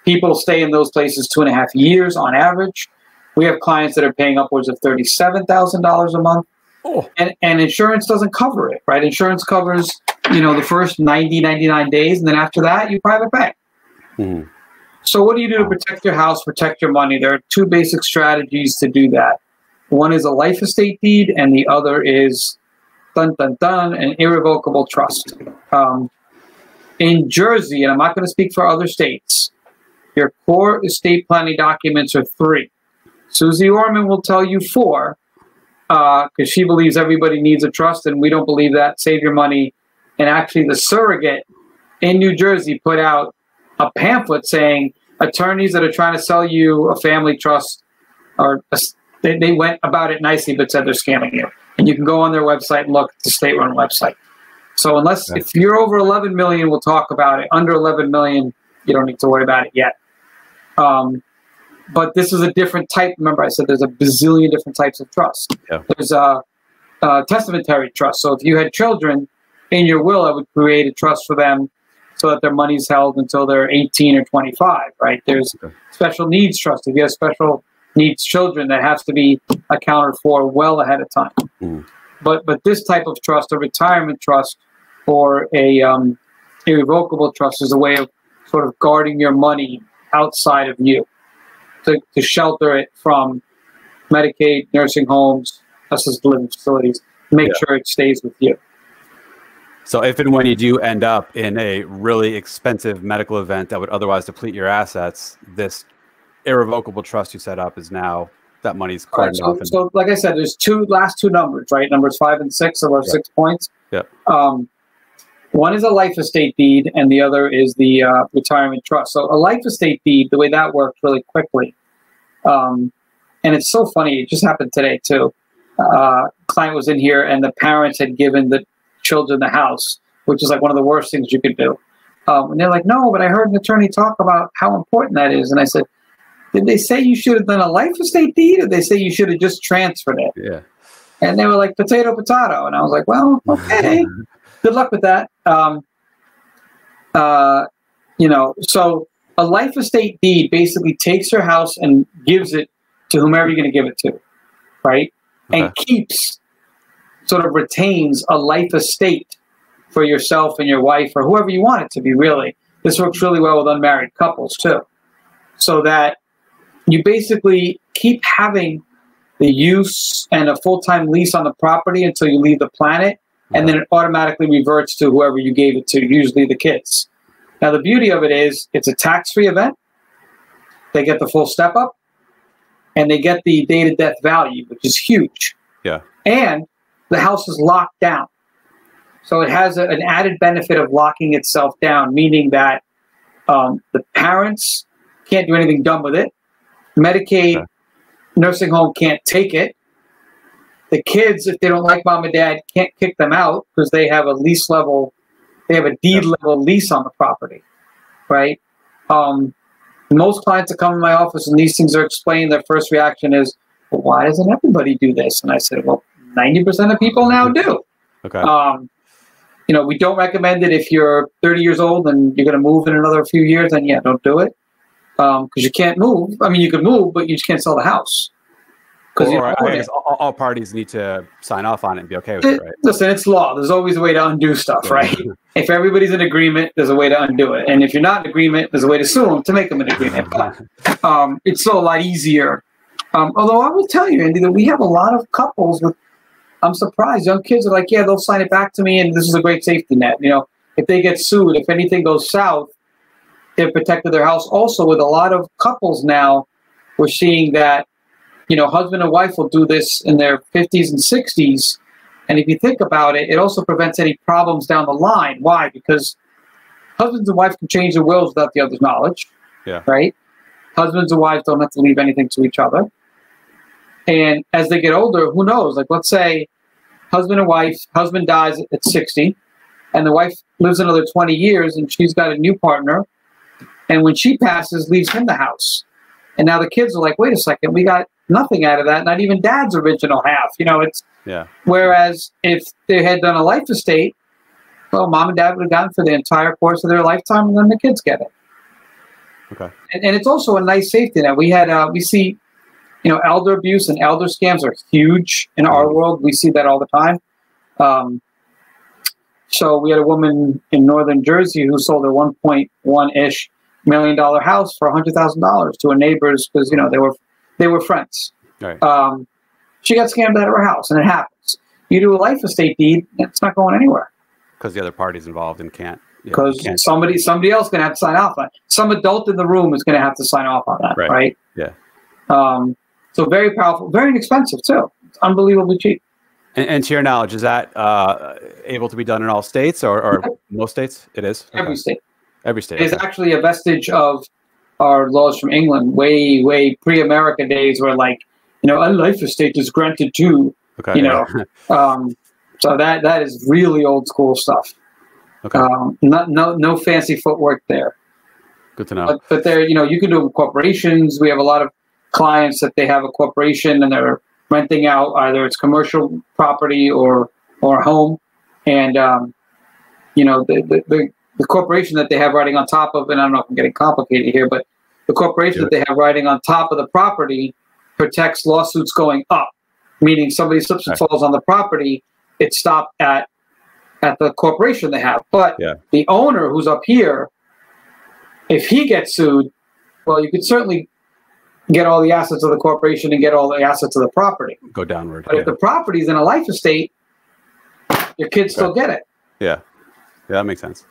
People stay in those places 2.5 years on average. We have clients that are paying upwards of $37,000 a month. Oh. And insurance doesn't cover it, right? Insurance covers, the first 90, 99 days, and then after that, you private pay. Mm-hmm. So what do you do to protect your house, protect your money? There are two basic strategies to do that. One is a life estate deed, and the other is, dun, dun, dun, an irrevocable trust. In Jersey, and I'm not going to speak for other states, your core estate planning documents are 3. Susie Orman will tell you 4, because she believes everybody needs a trust, and we don't believe that. Save your money. And actually, the surrogate in New Jersey put out a pamphlet saying attorneys that are trying to sell you a family trust they went about it nicely, but said they're scamming you. And you can go on their website and look at the state-run website. So if you're over 11 million, we'll talk about it. Under 11 million, you don't need to worry about it yet. But this is a different type. Remember, I said there's a bazillion different types of trust. Yeah. There's a testamentary trust. So if you had children in your will, I would create a trust for them so that their money's held until they're 18 or 25, right? There's special needs trust. If you have special needs children, that has to be accounted for well ahead of time. Mm. But this type of trust, a retirement trust or a irrevocable trust, is a way of sort of guarding your money outside of you to shelter it from Medicaid, nursing homes, assisted living facilities, make sure it stays with you. So if and when you do end up in a really expensive medical event that would otherwise deplete your assets, this irrevocable trust you set up is now that money's cordoned off. So like I said, there's last two numbers, right? Numbers 5 and 6 of our 6 points. Yeah. One is a life estate deed, and the other is the retirement trust. So a life estate deed, the way that works really quickly, and it's so funny, it just happened today too. Client was in here, and the parents had given the children the house, which is like one of the worst things you could do. And they're like, no, but I heard an attorney talk about how important that is. And I said, did they say you should have done a life estate deed, or did they say you should have just transferred it? Yeah. And they were like, potato, potato. And I was like, well, okay. Good luck with that. So a life estate deed basically takes your house and gives it to whomever you're going to give it to, right? Okay. And sort of retains a life estate for yourself and your wife or whoever you want it to be, really. This works really well with unmarried couples, too. So that you basically keep having the use and a full-time lease on the property until you leave the planet, and then it automatically reverts to whoever you gave it to, usually the kids. Now, the beauty of it is it's a tax-free event. They get the full step-up, and they get the day-to-death value, which is huge. Yeah. And the house is locked down. So it has an added benefit of locking itself down, meaning that the parents can't do anything dumb with it. Medicaid, nursing home can't take it. The kids, if they don't like mom and dad, can't kick them out because they have a deed level lease on the property, right? Most clients that come in my office and these things are explained, their first reaction is, well, why doesn't everybody do this? And I said, well, 90% of people now do. Okay. We don't recommend it if you're 30 years old and you're going to move in another few years, then yeah, don't do it. Because you can't move. I mean, you can move, but you just can't sell the house. I guess all parties need to sign off on it and be okay with it, right? Listen, it's law. There's always a way to undo stuff, right? If everybody's in agreement, there's a way to undo it. And if you're not in agreement, there's a way to sue them to make them in agreement. But it's still a lot easier. Although I will tell you, Andy, that we have a lot of couples with, I'm surprised, young kids are like, yeah, they'll sign it back to me, and this is a great safety net. If they get sued, if anything goes south, they've protected their house. Also, with a lot of couples now, we're seeing that, husband and wife will do this in their 50s and 60s. And if you think about it, it also prevents any problems down the line. Why? Because husbands and wives can change their wills without the other's knowledge. Yeah. Right? Husbands and wives don't have to leave anything to each other. And as they get older, who knows? Like, let's say husband and wife, husband dies at 60, and the wife lives another 20 years, and she's got a new partner. And when she passes, leaves him the house. And now the kids are like, wait a second, we got nothing out of that, not even dad's original half. You know, it's whereas if they had done a life estate, well, mom and dad would have gotten for the entire course of their lifetime, and then the kids get it. Okay. And it's also a nice safety net. We had we see, you know, elder abuse and elder scams are huge in our world. We see that all the time. So we had a woman in northern Jersey who sold her 1.1-ish $1 million house for $100,000 to her neighbors because, you know, they were friends. Right. She got scammed out of her house, and it happens. You do a life estate deed, it's not going anywhere. Because the other party's involved and can't. Because somebody else is going to have to sign off on it. Some adult in the room is going to have to sign off on that, right? Yeah. So very powerful, very inexpensive too. It's unbelievably cheap. And to your knowledge, is that able to be done in all states or most states? It is? Okay. Every state. Every state. It's actually a vestige of our laws from England, way pre-America days where, like, you know, a life estate is granted to, you know. So that is really old school stuff. Okay. No fancy footwork there. Good to know. But there, you know, you can do corporations. We have a lot of clients that they have a corporation and they're renting out either it's commercial property or home, and you know, the corporation that they have riding on top of, and I don't know if I'm getting complicated here, but the corporation that they have riding on top of the property protects lawsuits going up, meaning somebody slips and falls on the property, it's stopped at the corporation they have. But the owner who's up here, if he gets sued, well, you could certainly get all the assets of the corporation and get all the assets of the property. Go downward. But if the property's in a life estate, your kids still get it. Yeah, that makes sense.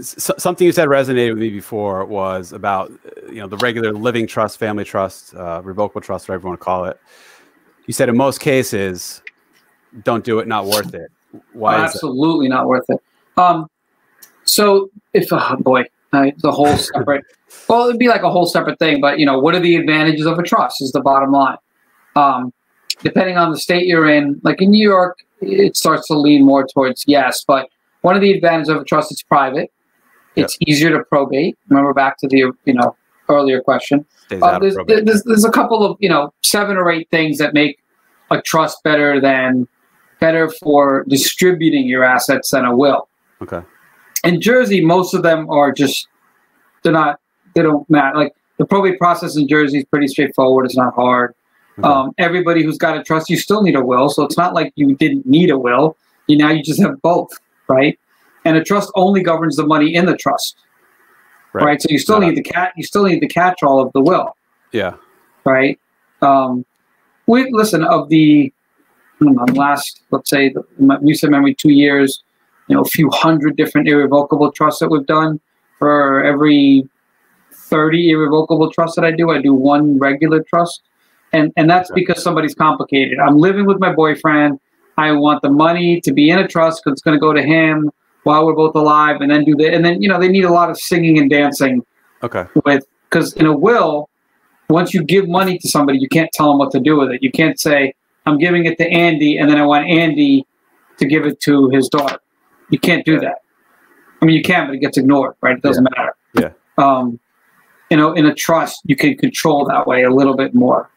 Something you said resonated with me before was about, you know, the regular living trust, family trust, revocable trust, whatever you want to call it. You said in most cases, don't do it, not worth it. Why is absolutely not worth it. So if, it's a whole separate, well, it'd be like a whole separate thing, but, you know, what are the advantages of a trust is the bottom line. Depending on the state you're in, like in New York, it starts to lean more towards yes, but one of the advantages of a trust, it's private. It's easier to probate. Remember back to the, you know, earlier question. There's a couple of, you know, 7 or 8 things that make a trust better for distributing your assets than a will. Okay. In Jersey, most of them are just, they don't matter. Like the probate process in Jersey is pretty straightforward. It's not hard. Okay. Everybody who's got a trust, you still need a will. So it's not like you didn't need a will. You just have both, right? And a trust only governs the money in the trust, right? So you still need the catch-all of the will. Yeah. Right. Listen, of the last, let's say, recent memory, 2 years, you know, a few hundred different irrevocable trusts that we've done. For every 30 irrevocable trusts that I do 1 regular trust. And that's because somebody's complicated. I'm living with my boyfriend. I want the money to be in a trust because it's going to go to him while we're both alive, and then and then, you know, they need a lot of singing and dancing. Okay. Because in a will, once you give money to somebody, you can't tell them what to do with it. You can't say, I'm giving it to Andy, and then I want Andy to give it to his daughter. You can't do that. I mean, you can, but it gets ignored, right? It doesn't matter. Yeah. You know, in a trust, you can control that way a little bit more.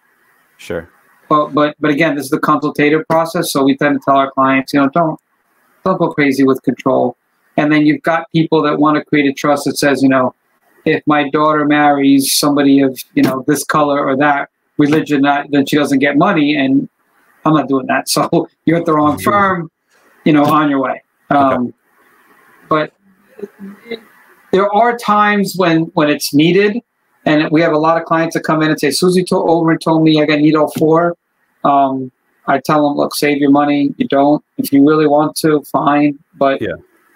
Sure. But again, this is the consultative process, so we tend to tell our clients, you know, don't go crazy with control. And then you've got people that want to create a trust that says, you know, if my daughter marries somebody of, you know, this color or that religion, then she doesn't get money, and I'm not doing that. So you're at the wrong firm, you know, on your way. But there are times when it's needed, and we have a lot of clients that come in and say, Susie told me I need all 4. I tell them, look, save your money. You don't. If you really want to, fine. But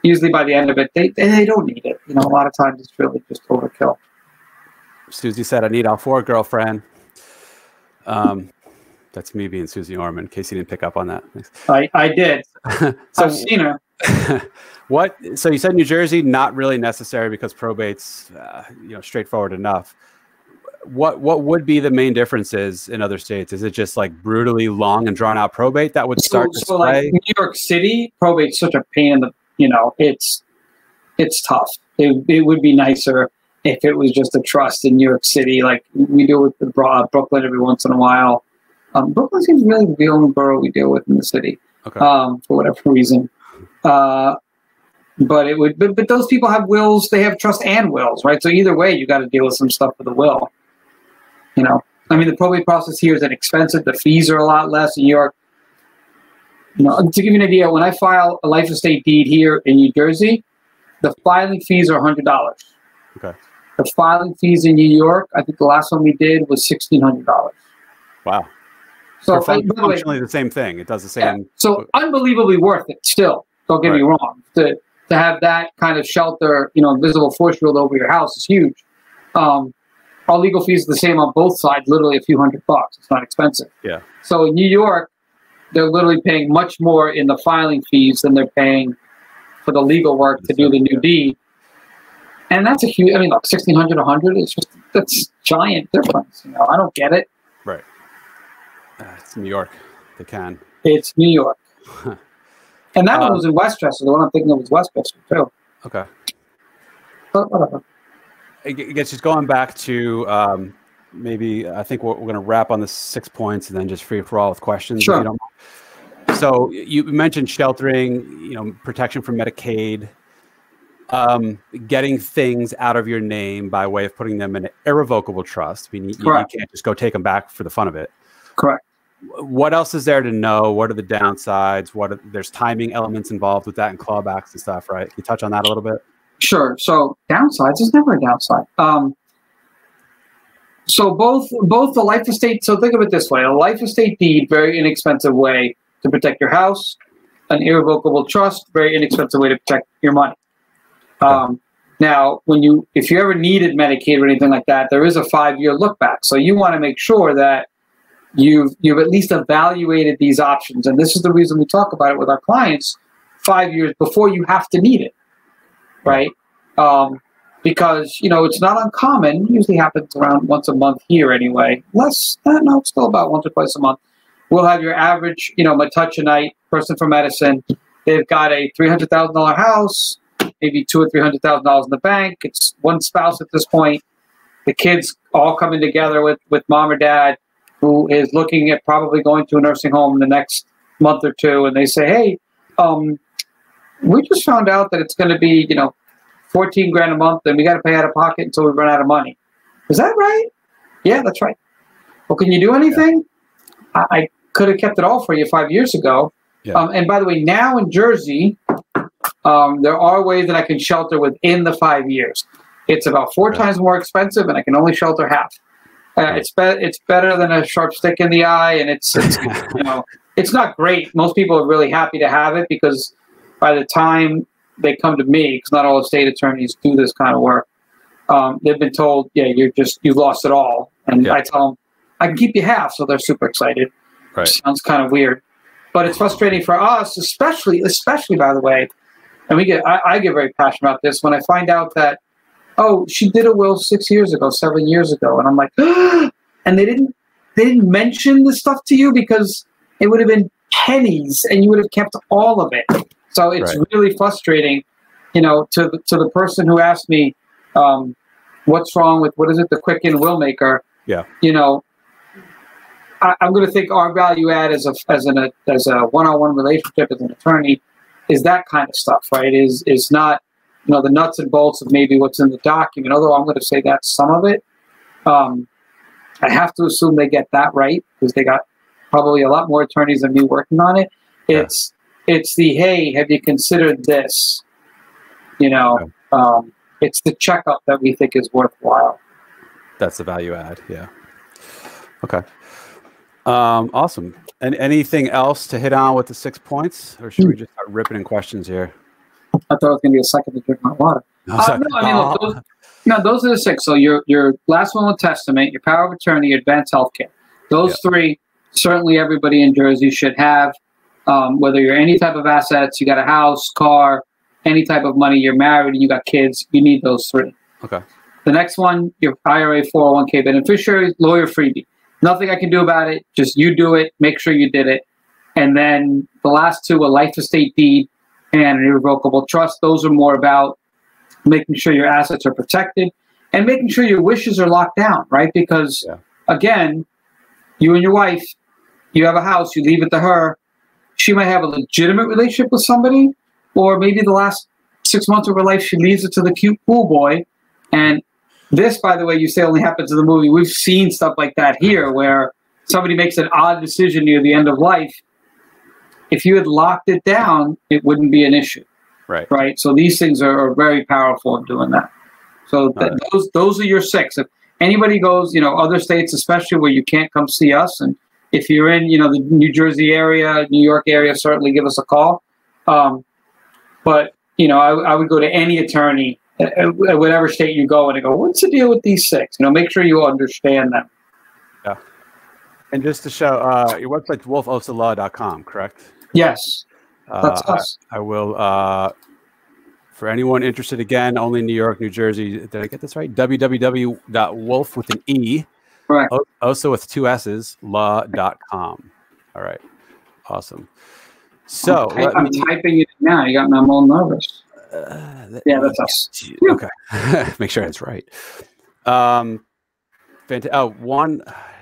usually by the end of it, they don't need it. You know, a lot of times it's really just overkill. Susie said, I need all 4, girlfriend. That's me being Susie Orman, in case you didn't pick up on that. I did. So, I've seen her. So you said New Jersey, not really necessary because probate's straightforward enough. What would be the main differences in other states? Is it just like brutally long and drawn out probate that would start to so like New York City, probate's such a pain in the, it's tough. It would be nicer if it was just a trust in New York City, like we do with Brooklyn every once in a while. Brooklyn seems really the only borough we deal with in the city, for whatever reason. But those people have wills. They have trust and wills, right? So either way, you got to deal with some stuff with the will. I mean, the probate process here is inexpensive. The fees are a lot less in New York. To give you an idea, when I file a life estate deed here in New Jersey, the filing fees are $100. Okay. The filing fees in New York, I think the last one we did was $1,600. Wow. So functionally the same thing. It does the same. Yeah. So unbelievably worth it still. Don't get me wrong. To have that kind of shelter, invisible force shield over your house is huge. Our legal fees are the same on both sides, literally a few $100. It's not expensive. Yeah. So in New York, they're literally paying much more in the filing fees than they're paying for the legal work to do the new deed. And that's a huge, look, 1,600, 100, that's giant difference. I don't get it. Right. It's New York. They can. It's New York. And that one was in Westchester. The one I'm thinking of was Westchester, too. Okay. But whatever. I guess just going back to maybe I think we're going to wrap on the 6 points and then just free for all with questions. Sure. If you don't mind. So you mentioned sheltering, protection from Medicaid, getting things out of your name by way of putting them in an irrevocable trust. You can't just go take them back for the fun of it. Correct. What else is there to know? What are the downsides? There's timing elements involved with that and clawbacks and stuff, right? Can you touch on that a little bit? Sure. So downsides is never a downside. So both the life estate. So think of it this way: a life estate deed, very inexpensive way to protect your house. An irrevocable trust, very inexpensive way to protect your money. Now, if you ever needed Medicaid or anything like that, there is a 5-year look back. So you want to make sure that you've at least evaluated these options. And this is the reason we talk about it with our clients 5 years before you have to need it. Right? Because, it's not uncommon. It usually happens around once a month here anyway. It's still about once or twice a month. We'll have your average, Metuchanite person for medicine. They've got a $300,000 house, maybe $200,000 or $300,000 in the bank. It's one spouse at this point. The kids all coming together with mom or dad, who is looking at probably going to a nursing home in the next month or two. And they say, hey, we just found out that it's going to be, $14,000 a month, and we got to pay out of pocket until we run out of money. Is that right? Yeah, that's right. Well, can you do anything? Yeah. I could have kept it all for you 5 years ago. Yeah. And by the way, now in Jersey, there are ways that I can shelter within the 5 years. It's about 4 times more expensive, and I can only shelter half. It's better than a sharp stick in the eye, and it's it's not great. Most people are really happy to have it because by the time they come to me, because not all estate attorneys do this kind of work, they've been told, yeah, you've lost it all. And I tell them, I can keep you half, so they're super excited. Right. Sounds kind of weird. But it's frustrating for us, especially by the way, and I get very passionate about this when I find out that, oh, she did a will 6 years ago, 7 years ago. And I'm like, and they didn't mention this stuff to you because it would have been pennies and you would have kept all of it. So it's really frustrating, to the person who asked me, what's wrong with, the Quicken Willmaker? Yeah. I'm going to think our value add as a one-on-one relationship as an attorney is that kind of stuff, right? Is not, the nuts and bolts of maybe what's in the document, although I'm going to say that's some of it. I have to assume they get that right because they got probably a lot more attorneys than me working on it. It's the, hey, have you considered this? It's the checkup that we think is worthwhile. That's the value add, yeah. Okay. Awesome. And anything else to hit on with the 6 points? Or should we just start ripping in questions here? I thought it was going to be a second to drink my water. Those are the 6. So your last one with testament, your power of attorney, your advanced healthcare. Those 3, certainly everybody in Jersey should have. Whether you're any type of assets, you got a house, car, any type of money, you're married and you got kids, you need those three. Okay. The next one, your IRA, 401k, beneficiaries, lawyer freebie. Nothing I can do about it. Just you do it. Make sure you did it. And then the last two, a life estate deed and an irrevocable trust. Those are more about making sure your assets are protected and making sure your wishes are locked down, right? Because, again, you and your wife, you have a house, you leave it to her. She might have a legitimate relationship with somebody, or maybe the last 6 months of her life, she leaves it to the cute pool boy. And this, by the way, you say only happens in the movie. We've seen stuff like that here where somebody makes an odd decision near the end of life. If you had locked it down, it wouldn't be an issue. Right. So these things are very powerful in doing that. So those are your 6. If anybody goes, other states, especially where you can't come see us, and if you're in, the New Jersey area, New York area, certainly give us a call. But, I would go to any attorney whatever state you go in and go, what's the deal with these 6? Make sure you understand them. Yeah. And just to show, your website's wolfeossalaw.com, correct? Yes. That's us. I will, for anyone interested, again, only New York, New Jersey. Did I get this right? www.wolf with an E. Right. Also with 2 S's, law.com. All right. Awesome. So I'm typing it now. You got me all nervous. Yeah, that's us. Okay. Make sure it's right.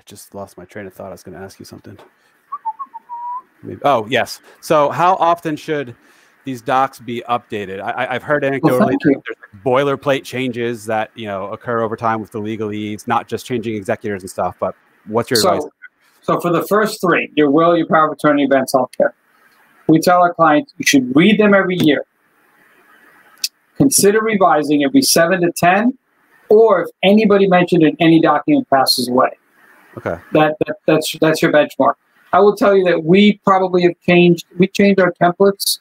Just lost my train of thought. I was going to ask you something. Oh, yes. So how often should these docs be updated? I've heard anecdotally there's boilerplate changes that, occur over time with the legalese, not just changing executors and stuff, but what's your advice? So for the first 3, your will, your power of attorney, advanced healthcare, we tell our clients you should read them every year. Consider revising every 7 to 10, or if anybody mentioned in any document passes away. Okay. That's your benchmark. I will tell you that we probably have changed our templates.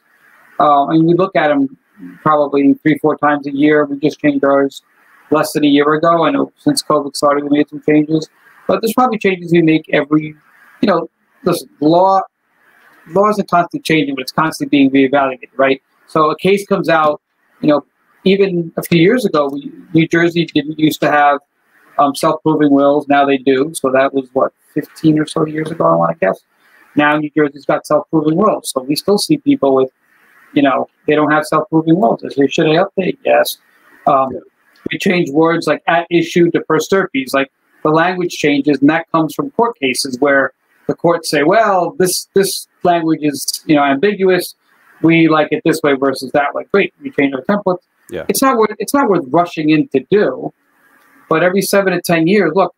We look at them probably 3-4 times a year. We just changed ours less than a year ago. I know since COVID started, we made some changes. But there's probably changes we make every, listen, law isn't constantly changing, but it's constantly being reevaluated, right? So a case comes out, even a few years ago, New Jersey didn't used to have self-proving wills. Now they do. So that was, 15 or so years ago, I want to guess. Now New Jersey's got self-proving wills. So we still see people with, they don't have self-proving wills. I say, should I update? Yes. We change words like at issue to per stirpes. Like the language changes, and that comes from court cases where the courts say, well, this language is, ambiguous. We like it this way versus that way. Great, we change our templates. Yeah. It's not worth rushing in to do, but every 7 to 10 years, look,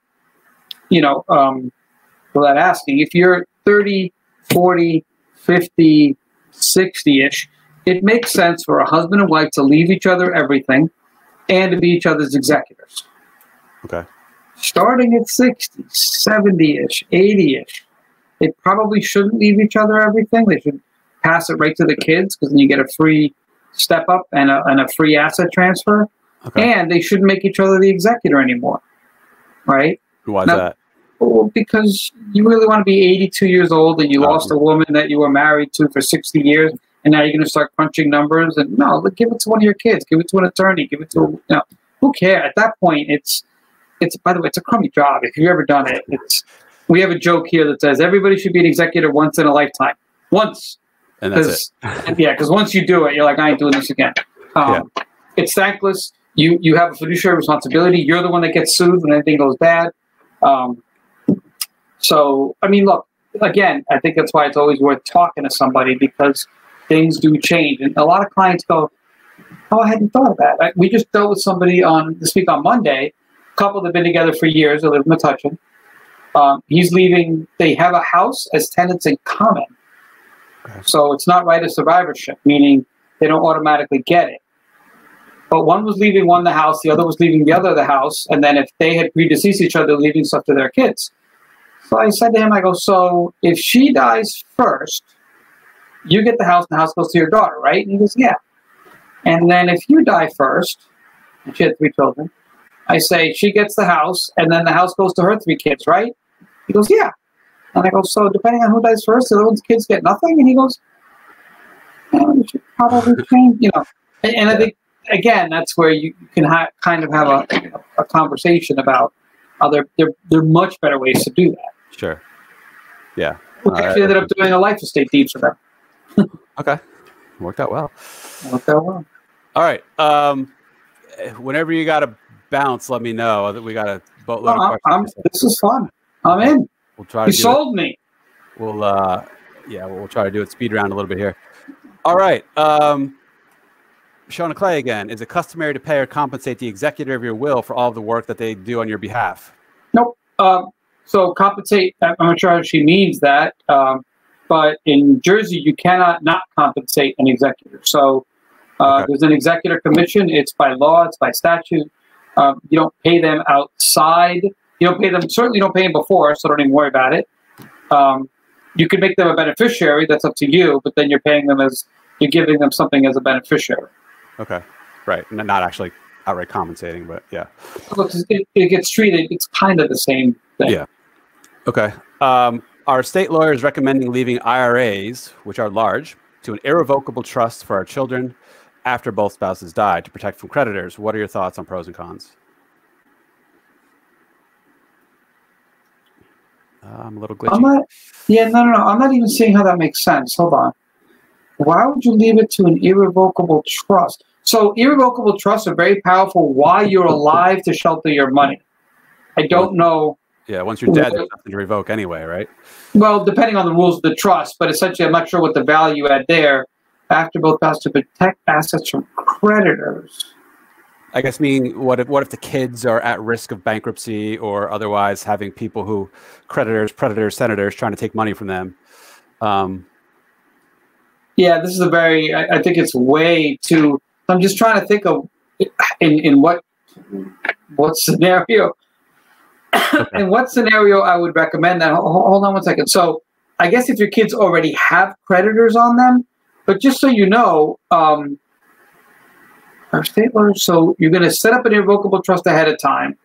without asking, if you're 30, 40, 50, 60-ish, it makes sense for a husband and wife to leave each other everything and to be each other's executors. Okay. Starting at 60, 70-ish, 80-ish, they probably shouldn't leave each other everything. They should pass it right to the kids, because then you get a free step up and a free asset transfer. Okay. And they shouldn't make each other the executor anymore, right? Why is that? Well, because you really want to be 82 years old and you lost a woman that you were married to for 60 years, and now you're going to start crunching numbers. And no, give it to one of your kids. Give it to an attorney. Give it to, who cares? At that point, it's by the way, it's a crummy job. If you've ever done it, we have a joke here that says everybody should be an executor once in a lifetime. Once. And that's it. Yeah, because once you do it, you're like, I ain't doing this again. It's thankless. You have a fiduciary responsibility. You're the one that gets sued when anything goes bad. So, look, again, I think that's why it's always worth talking to somebody, because things do change. And a lot of clients go, oh, I hadn't thought of that. We just dealt with somebody this week on Monday, a couple that have been together for years. They live in Metuchen. He's leaving. They have a house as tenants in common. Okay. So it's not right of survivorship, meaning they don't automatically get it. But one was leaving one the house, the other was leaving the other the house, and then if they had predeceased each other, leaving stuff to their kids. So I said to him, I go, so if she dies first, you get the house and the house goes to your daughter, right? And he goes, yeah. And then if you die first, and she had 3 children, I say she gets the house and then the house goes to her 3 kids, right? He goes, yeah. And I go, so depending on who dies first, the other one's kids get nothing? And he goes, we should probably change, And I think, again, that's where you can kind of have a conversation about how there are much better ways to do that. Sure. Yeah. We actually ended up doing a life estate deed for them. Okay. Worked out well. All right. Whenever you got to bounce, let me know. We got a boatload of questions. This is fun. I'm in. We'll try you sold me. We'll we'll try to do it speed round a little bit here. All right. Shana Clay again. Is it customary to pay or compensate the executor of your will for all of the work that they do on your behalf? Nope. So compensate, I'm not sure how she means that, but in Jersey, you cannot not compensate an executor. So there's an executor commission. It's by law. It's by statute. You don't pay them outside. You don't pay them, certainly don't pay them before, so don't even worry about it. You could make them a beneficiary. That's up to you, but then you're paying them you're giving them something as a beneficiary. Okay. Right. Not actually outright compensating, but yeah. Look, it gets treated, it's kind of the same thing. Yeah. Okay. Our state lawyer is recommending leaving IRAs, which are large, to an irrevocable trust for our children after both spouses die to protect from creditors. What are your thoughts on pros and cons? I'm a little glitchy. No. I'm not even seeing how that makes sense. Hold on. Why would you leave it to an irrevocable trust? So irrevocable trusts are very powerful while you're alive to shelter your money. I don't know. Yeah, once you're dead, there's nothing to revoke anyway, right? Well, depending on the rules of the trust, but essentially I'm not sure what the value add there. After both spouses to protect assets from creditors. I guess meaning what if the kids are at risk of bankruptcy or otherwise having people who creditors, predators, senators trying to take money from them? Yeah, this is I think it's way too. I'm just trying to think of in what scenario. In what scenario I would recommend that. Hold on one second. So I guess if your kids already have creditors on them, but just so you know, our state law, so you're going to set up an irrevocable trust ahead of time.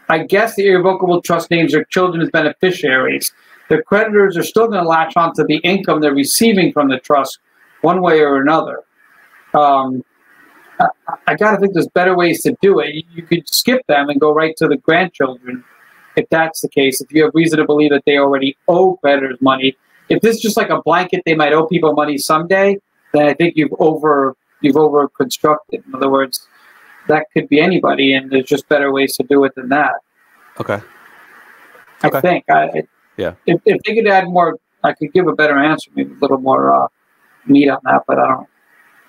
I guess the irrevocable trust names your children as beneficiaries. The creditors are still going to latch on to the income they're receiving from the trust one way or another. I got to think there's better ways to do it. You could skip them and go right to the grandchildren if that's the case. If you have reason to believe that they already owe creditors money. If this is just like a blanket, they might owe people money someday, then I think you've over constructed. In other words, that could be anybody, and there's just better ways to do it than that. Okay. I think. Yeah. If they could add more, I could give a better answer, maybe a little more meat on that, but I don't.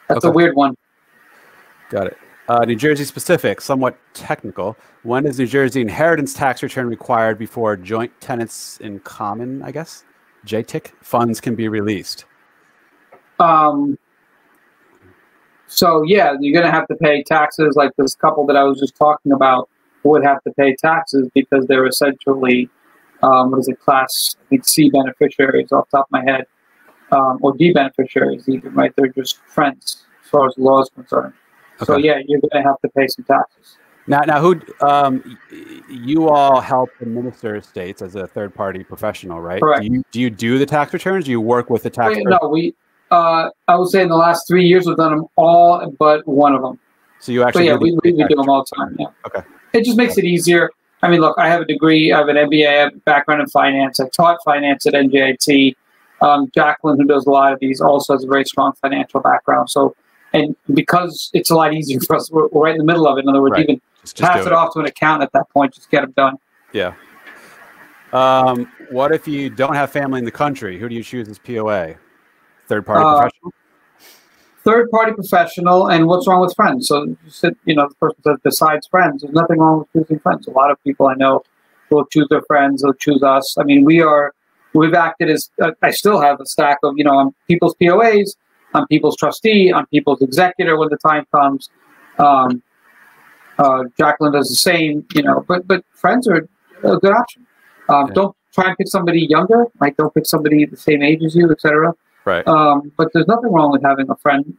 That's a weird one. Got it. New Jersey specific, somewhat technical. When is New Jersey inheritance tax return required before joint tenants in common, I guess, JTIC, funds can be released? So yeah, you're going to have to pay taxes. Like this couple that I was just talking about would have to pay taxes because they're essentially, class I think C beneficiaries off the top of my head, or D beneficiaries even, right? They're just friends as far as the law is concerned. Okay. So yeah, you're going to have to pay some taxes. Now, who you all help administer estates as a third-party professional, right? Correct. Do you do the tax returns? Do you work with the tax? No, we. I would say in the last 3 years we've done them all but one of them. So you actually? But yeah, we do them all the time. Yeah. Okay. It just makes it easier. I mean, look, I have a degree, I have an MBA, I have a background in finance. I taught finance at NJIT. Jacqueline, who does a lot of these, also has a very strong financial background. So, and because it's a lot easier for us, we're right in the middle of it. In other words, you can just pass it off to an accountant at that point, just get them done. Yeah. What if you don't have family in the country? Who do you choose as POA? Third-party professional? Third-party professional, and what's wrong with friends? So, the person says, besides friends, there's nothing wrong with choosing friends. A lot of people I know will choose their friends, they'll choose us. I mean, we've acted as, I still have a stack of, I'm people's POAs, I'm people's trustee, I'm people's executor when the time comes. Jacqueline does the same, but friends are a good option. Don't try and pick somebody younger, right? Don't pick somebody the same age as you, etc. Right. But there's nothing wrong with having a friend.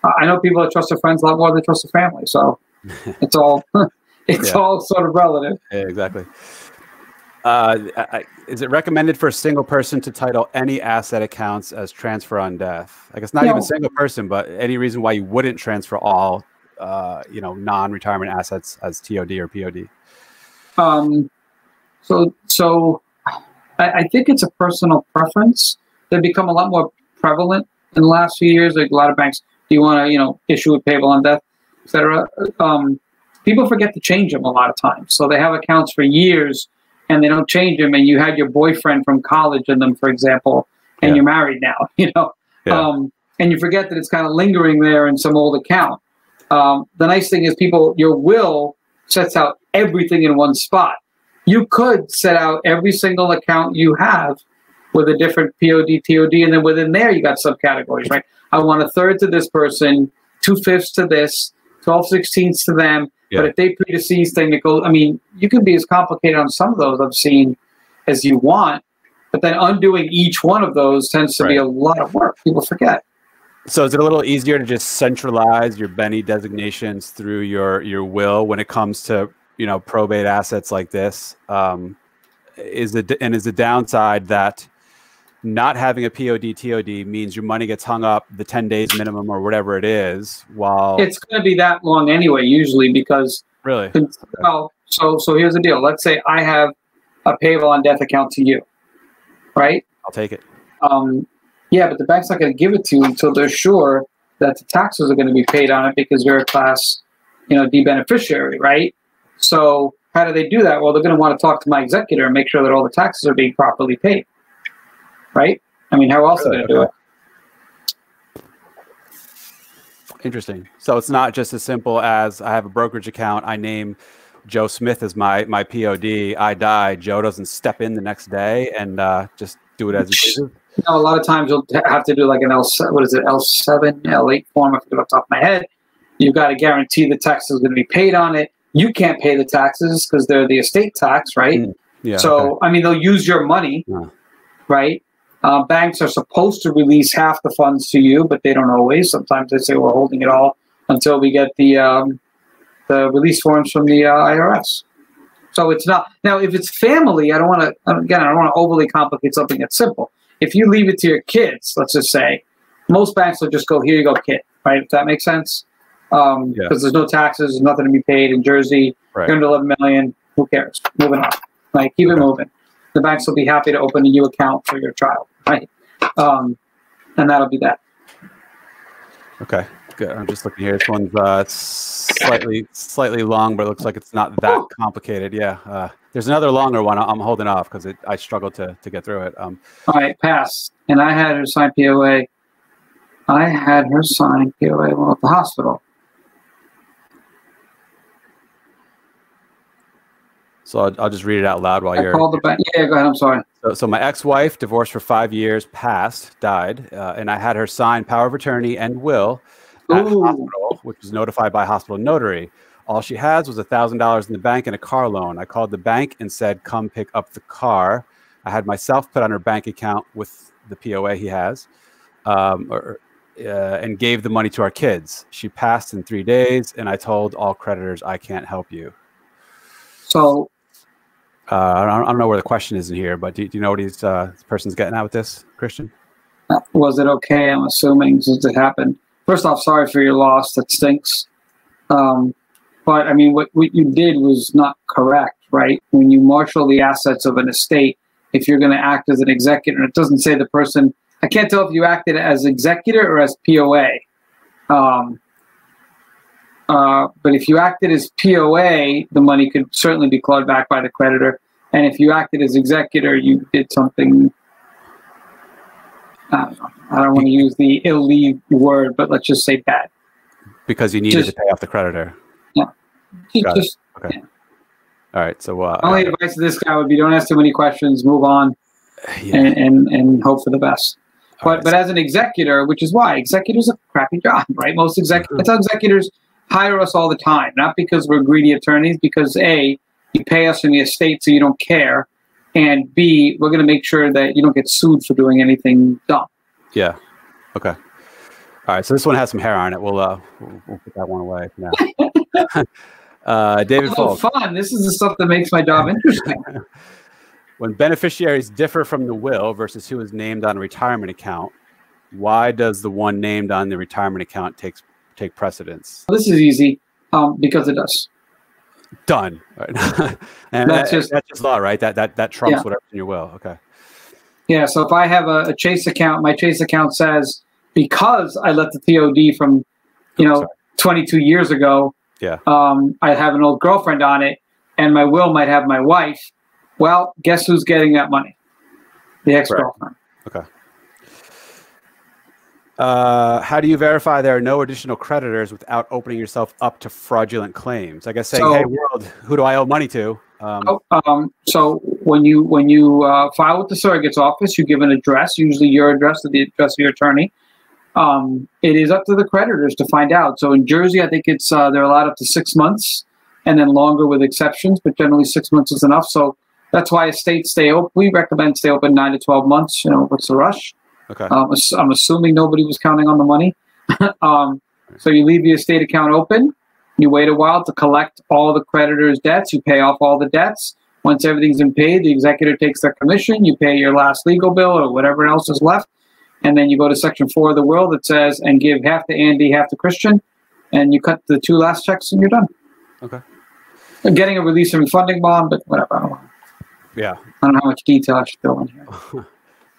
I know people that trust their friends a lot more than they trust their family. So it's all all sort of relative. Yeah, exactly. Is it recommended for a single person to title any asset accounts as transfer on death? I guess not even single person, but any reason why you wouldn't transfer all, non-retirement assets as TOD or POD? So I think it's a personal preference. They've become a lot more prevalent in the last few years. Like a lot of banks, do you want to, issue a payable on death, et cetera? People forget to change them a lot of times. So they have accounts for years and they don't change them. And you had your boyfriend from college in them, for example, and you're married now, and you forget that it's kind of lingering there in some old account. The nice thing is your will sets out everything in one spot. You could set out every single account you have with a different POD, TOD, and then within there you got subcategories, right? I want a third to this person, 2/5 to this, 12/16 to them. Yeah. But if they predecease, then it goes. I mean, you can be as complicated on some of those I've seen as you want, but then undoing each one of those tends to be a lot of work. People forget. So is it a little easier to just centralize your Benny designations through your will when it comes to probate assets like this? Is the downside that not having a POD TOD means your money gets hung up the 10 days minimum or whatever it is, while it's going to be that long anyway, usually, because really. Well, so here's the deal. Let's say I have a payable on death account to you, right? I'll take it. Yeah, but the bank's not going to give it to you until they're sure that the taxes are going to be paid on it because you're a class, D beneficiary, right? So how do they do that? Well, they're going to want to talk to my executor and make sure that all the taxes are being properly paid. Right? I mean, how else are they going to do it? Interesting. So it's not just as simple as I have a brokerage account. I name Joe Smith as my POD. I die. Joe doesn't step in the next day and just do it as he chooses. A lot of times you'll have to do like an L7, L8 form. I forget off the top of my head. You've got to guarantee the tax is going to be paid on it. You can't pay the taxes because they're the estate tax, right? Yeah. So, I mean, they'll use your money, right? Banks are supposed to release half the funds to you, but they don't always. Sometimes they say we're holding it all until we get the release forms from the IRS. So it's not. Now, if it's family, I don't want to overly complicate something that's simple. If you leave it to your kids, let's just say, most banks will just go, here you go, kid, right? If that makes sense. Because there's no taxes, there's nothing to be paid in Jersey. You're under 11 million. Who cares? Moving on. Like, keep it moving. The banks will be happy to open a new account for your child, right? And that'll be that. Okay, good. I'm just looking here. This one's slightly long, but it looks like it's not that complicated. Yeah. There's another longer one. I'm holding off because I struggled to get through it. All right, pass. And I had her sign POA. At the hospital. So I'll just read it out loud while you're. Called the bank. Yeah, go ahead. I'm sorry. So my ex-wife, divorced for 5 years, died, and I had her sign power of attorney and will at hospital, which was notified by hospital notary. All she has was $1,000 in the bank and a car loan. I called the bank and said, "Come pick up the car." I had myself put on her bank account with the POA he has, and gave the money to our kids. She passed in 3 days, and I told all creditors, "I can't help you." So. I don't know where the question is in here, but do you know what this person's getting at with this, Cristian? Was it okay? I'm assuming since it happened. First off, sorry for your loss. That stinks. But I mean, what you did was not correct, right? When you marshal the assets of an estate, if you're going to act as an executor, it doesn't say the person. I can't tell if you acted as executor or as POA. But if you acted as POA, the money could certainly be clawed back by the creditor. And if you acted as executor, you did something, I don't want to use the illegal word, but let's just say bad. Because you needed to pay off the creditor. Yeah. Okay. Yeah. All right. So only advice to this guy would be don't ask too many questions, move on, and hope for the best. But as an executor, which is why executors are a crappy job, right? Most executors, that's how executors hire us all the time, not because we're greedy attorneys, because A, you pay us in the estate so you don't care, and B, we're going to make sure that you don't get sued for doing anything dumb. Yeah. Okay. All right. So this one has some hair on it. We'll put that one away now. David Falk. Fun. This is the stuff that makes my job interesting. when beneficiaries differ from the will versus who is named on a retirement account, why does the one named on the retirement account take precedence? This is easy, because it does. Done. Right. And that's just law, right? That trumps whatever's in your will. Okay. Yeah. So if I have a Chase account, my Chase account says, because I let the TOD from, 22 years ago, I have an old girlfriend on it, and my will might have my wife. Well, guess who's getting that money? The ex-girlfriend. Okay. How do you verify there are no additional creditors without opening yourself up to fraudulent claims? I guess saying, "Hey, world, who do I owe money to?" So when you file with the surrogate's office, you give an address, usually your address or the address of your attorney. It is up to the creditors to find out. So in Jersey, I think it's they're allowed up to 6 months, and then longer with exceptions, but generally 6 months is enough. So that's why estates stay open. We recommend stay open 9 to 12 months. What's the rush? Okay. I'm assuming nobody was counting on the money. So you leave the estate account open. You wait a while to collect all the creditors' debts. You pay off all the debts. Once everything's been paid, the executor takes their commission. You pay your last legal bill or whatever else is left. And then you go to Section 4 of the will that says, and give half to Andy, half to Cristian. And you cut the 2 last checks and you're done. Okay. I'm getting a release and refunding bond, but whatever. I don't know. Yeah. I don't know how much detail I should fill in here.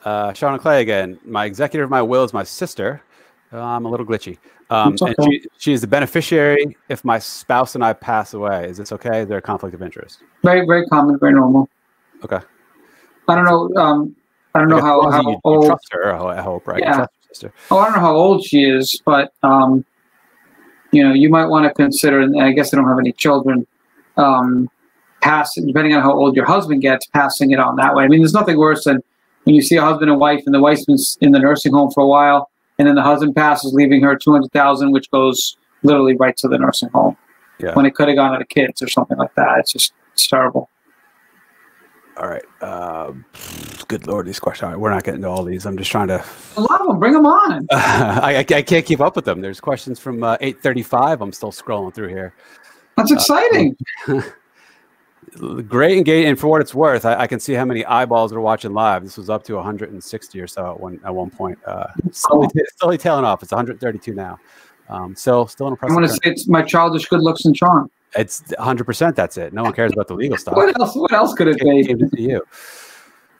Shana Clay again. My executor of my will is my sister. I'm a little glitchy. And she is the beneficiary if my spouse and I pass away. Is this okay? Is there a conflict of interest? Very, very common, very normal. Okay. I don't know. I don't know how old. You trust her, I hope, right? Yeah. You trust your sister. Oh, I don't know how old she is, but you might want to consider. And I guess they don't have any children. Depending on how old your husband gets, passing it on that way. I mean, there's nothing worse than when you see a husband and wife, and the wife's been in the nursing home for a while, and then the husband passes, leaving her $200,000, which goes literally right to the nursing home. Yeah. When it could have gone to the kids or something like that. It's terrible. All right. Good Lord, these questions. All right, we're not getting to all these. I'm just trying to. A lot of them. Bring them on. I can't keep up with them. There's questions from 8:35. I'm still scrolling through here. That's exciting. Great engagement, and for what it's worth, I can see how many eyeballs are watching live. This was up to 160 or so at one point. Slowly tailing off. It's 132 now. Still an impressive. I want to say it's my childish good looks and charm. It's 100%. That's it. No one cares about the legal stuff. What else could it be? Came to you.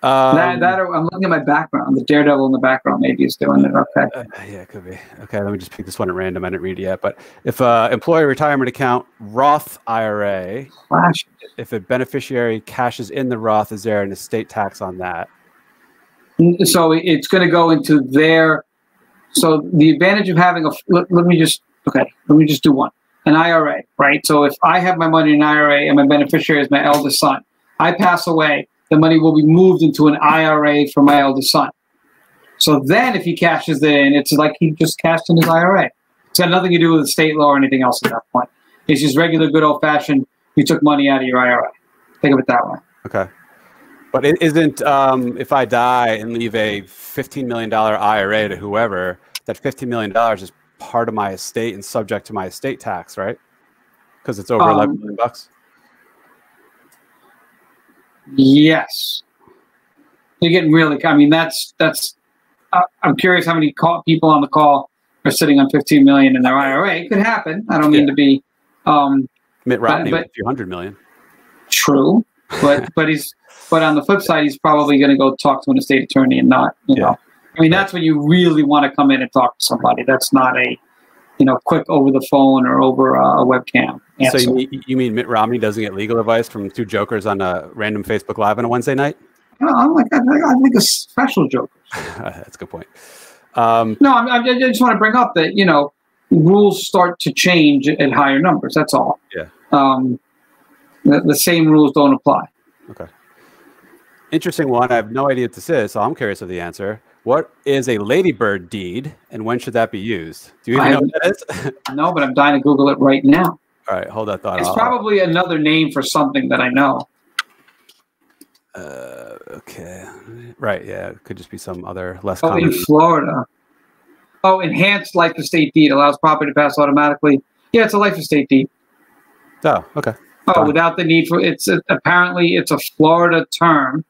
I'm looking at my background. The daredevil in the background maybe is doing it. Okay. Yeah, it could be. Okay, let me just pick this one at random. I didn't read it yet. But if employee retirement account, Roth IRA, if a beneficiary cashes in the Roth, is there an estate tax on that? So it's going to go into their. So the advantage of having let me just do one. An IRA, right? So if I have my money in an IRA and my beneficiary is my eldest son, I pass away, the money will be moved into an IRA for my eldest son. So then if he cashes it in, it's like he just cashed in his IRA. It's got nothing to do with state law or anything else at that point. It's just regular good old fashioned, you took money out of your IRA. Think of it that way. Okay. But it isn't, if I die and leave a $15 million IRA to whoever, that $15 million is part of my estate and subject to my estate tax, right? Because it's over $11 million bucks. Yes. You're getting really. I mean, that's. I'm curious how many people on the call are sitting on 15 million in their IRA. It could happen. I don't mean to be. Mitt Romney with a few $100 million. True, but on the flip side, he's probably going to go talk to an estate attorney and not. You know. I mean, that's when you really want to come in and talk to somebody. That's not a, quick over the phone or over a webcam answer. So you mean Mitt Romney doesn't get legal advice from two jokers on a random Facebook Live on a Wednesday night? No, I think a special joker. That's a good point. No, I just want to bring up that, rules start to change at higher numbers. That's all. Yeah. The same rules don't apply. Okay. Interesting one. I have no idea what this is, so I'm curious of the answer. What is a ladybird deed, and when should that be used? Do you even know what that is? No, but I'm dying to Google it right now. All right, hold that thought. It's probably another name for something that I know. Okay. Right, yeah. It could just be some other less common. In Florida. Oh, enhanced life estate deed allows property to pass automatically. Yeah, it's a life estate deed. Oh, okay. Oh, without the need for apparently it's a Florida term.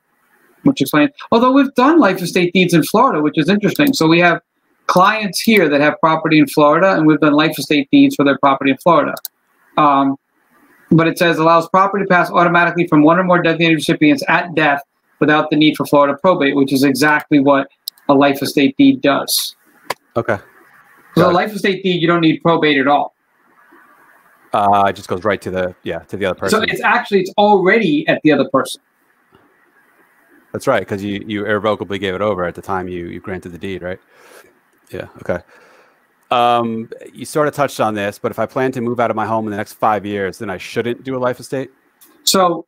which explains. Although we've done life estate deeds in Florida, which is interesting. So we have clients here that have property in Florida, and we've done life estate deeds for their property in Florida. But it says allows property to pass automatically from one or more designated recipients at death without the need for Florida probate, which is exactly what a life estate deed does. Okay. So a life estate deed, you don't need probate at all. It just goes right to the other person. So it's already at the other person. That's right, because you irrevocably gave it over at the time you granted the deed, right? Yeah. Okay. You sort of touched on this, but if I plan to move out of my home in the next 5 years, then I shouldn't do a life estate? So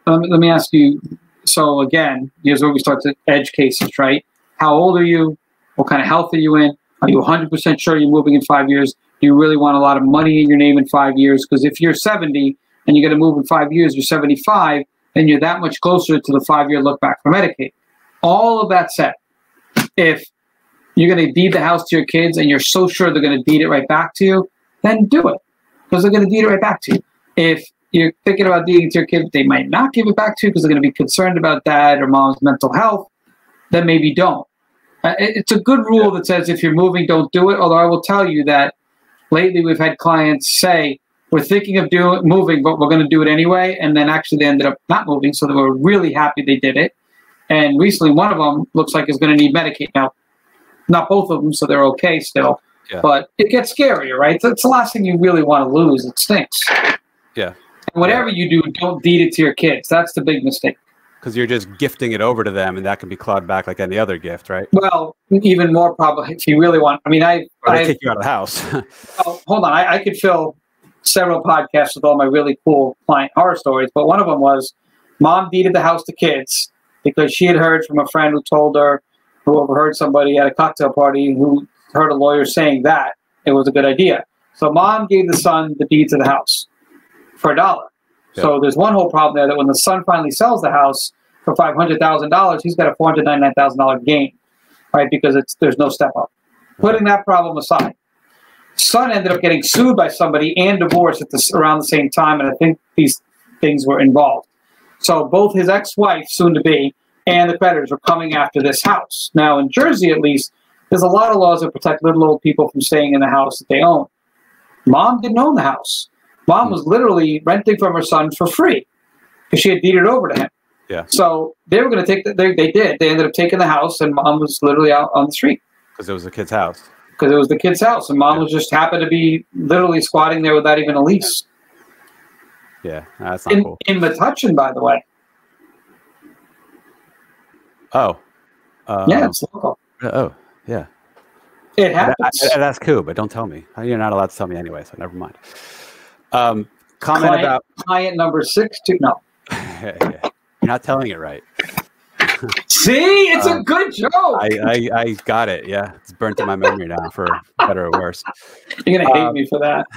let me ask you. So again, here's where we start to edge cases, right? How old are you? What kind of health are you in? Are you 100% sure you're moving in 5 years? Do you really want a lot of money in your name in 5 years? Because if you're 70 and you're going to move in 5 years, you're 75, then you're that much closer to the 5-year look back for Medicaid. All of that said, if you're going to deed the house to your kids and you're so sure they're going to deed it right back to you, then do it, because they're going to deed it right back to you. If you're thinking about deeding to your kids, they might not give it back to you because they're going to be concerned about dad or mom's mental health, then maybe don't. It's a good rule that says if you're moving, don't do it, although I will tell you that lately we've had clients say, we're thinking of moving, but we're going to do it anyway, and then actually they ended up not moving, so they were really happy they did it. And recently one of them looks like is going to need Medicaid. Now, not both of them, so they're okay still. Yeah. But it gets scarier, right? It's the last thing you really want to lose. It stinks. Yeah. And whatever you do, don't deed it to your kids. That's the big mistake. Because you're just gifting it over to them, and that can be clawed back like any other gift, right? Well, even more probably if you really want. I mean, they kick you out of the house. Oh, hold on. I could fill several podcasts with all my really cool client horror stories, but one of them was mom deeded the house to kids because she had heard from a friend who told her, who overheard somebody at a cocktail party who heard a lawyer saying that it was a good idea. So mom gave the son the deed to the house for $1. Yeah. So there's one whole problem there that when the son finally sells the house for $500,000, he's got a $499,000 gain, right? Because there's no step up. Putting that problem aside, son ended up getting sued by somebody and divorced around the same time, and I think these things were involved. So both his ex-wife, soon to be, and the creditors were coming after this house. Now, in Jersey, at least, there's a lot of laws that protect little old people from staying in the house that they own. Mom didn't own the house. Mom was literally renting from her son for free because she had deeded over to him. Yeah. So they were going to take they did. They ended up taking the house, and mom was literally out on the street. Because it was the kid's house. Because it was the kid's house, and mom was just happened to be literally squatting there without even a lease. Yeah, that's not cool. In Metuchen, by the way. Oh. Yeah, it's local. Oh, yeah. It happens. That's cool, but don't tell me. You're not allowed to tell me anyway, so never mind. Client number 62. No. Yeah. You're not telling it right. See, it's a good joke. I got it. Yeah, it's burnt in my memory now, for better or worse. You're gonna hate me for that.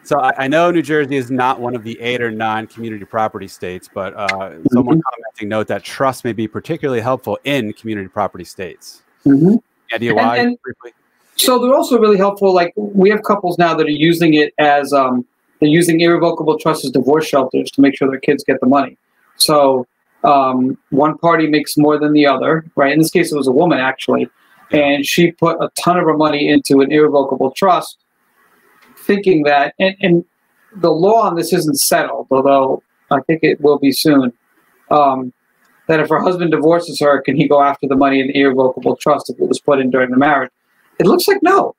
So I know New Jersey is not one of the 8 or 9 community property states, but someone commenting note that trust may be particularly helpful in community property states. Any idea why? Briefly? So they're also really helpful. Like we have couples now that are using it as they're using irrevocable trusts as divorce shelters to make sure their kids get the money. So one party makes more than the other, right? In this case, it was a woman actually, and she put a ton of her money into an irrevocable trust, thinking that, and the law on this isn't settled, although I think it will be soon, that if her husband divorces her, can he go after the money in the irrevocable trust if it was put in during the marriage? It looks like no.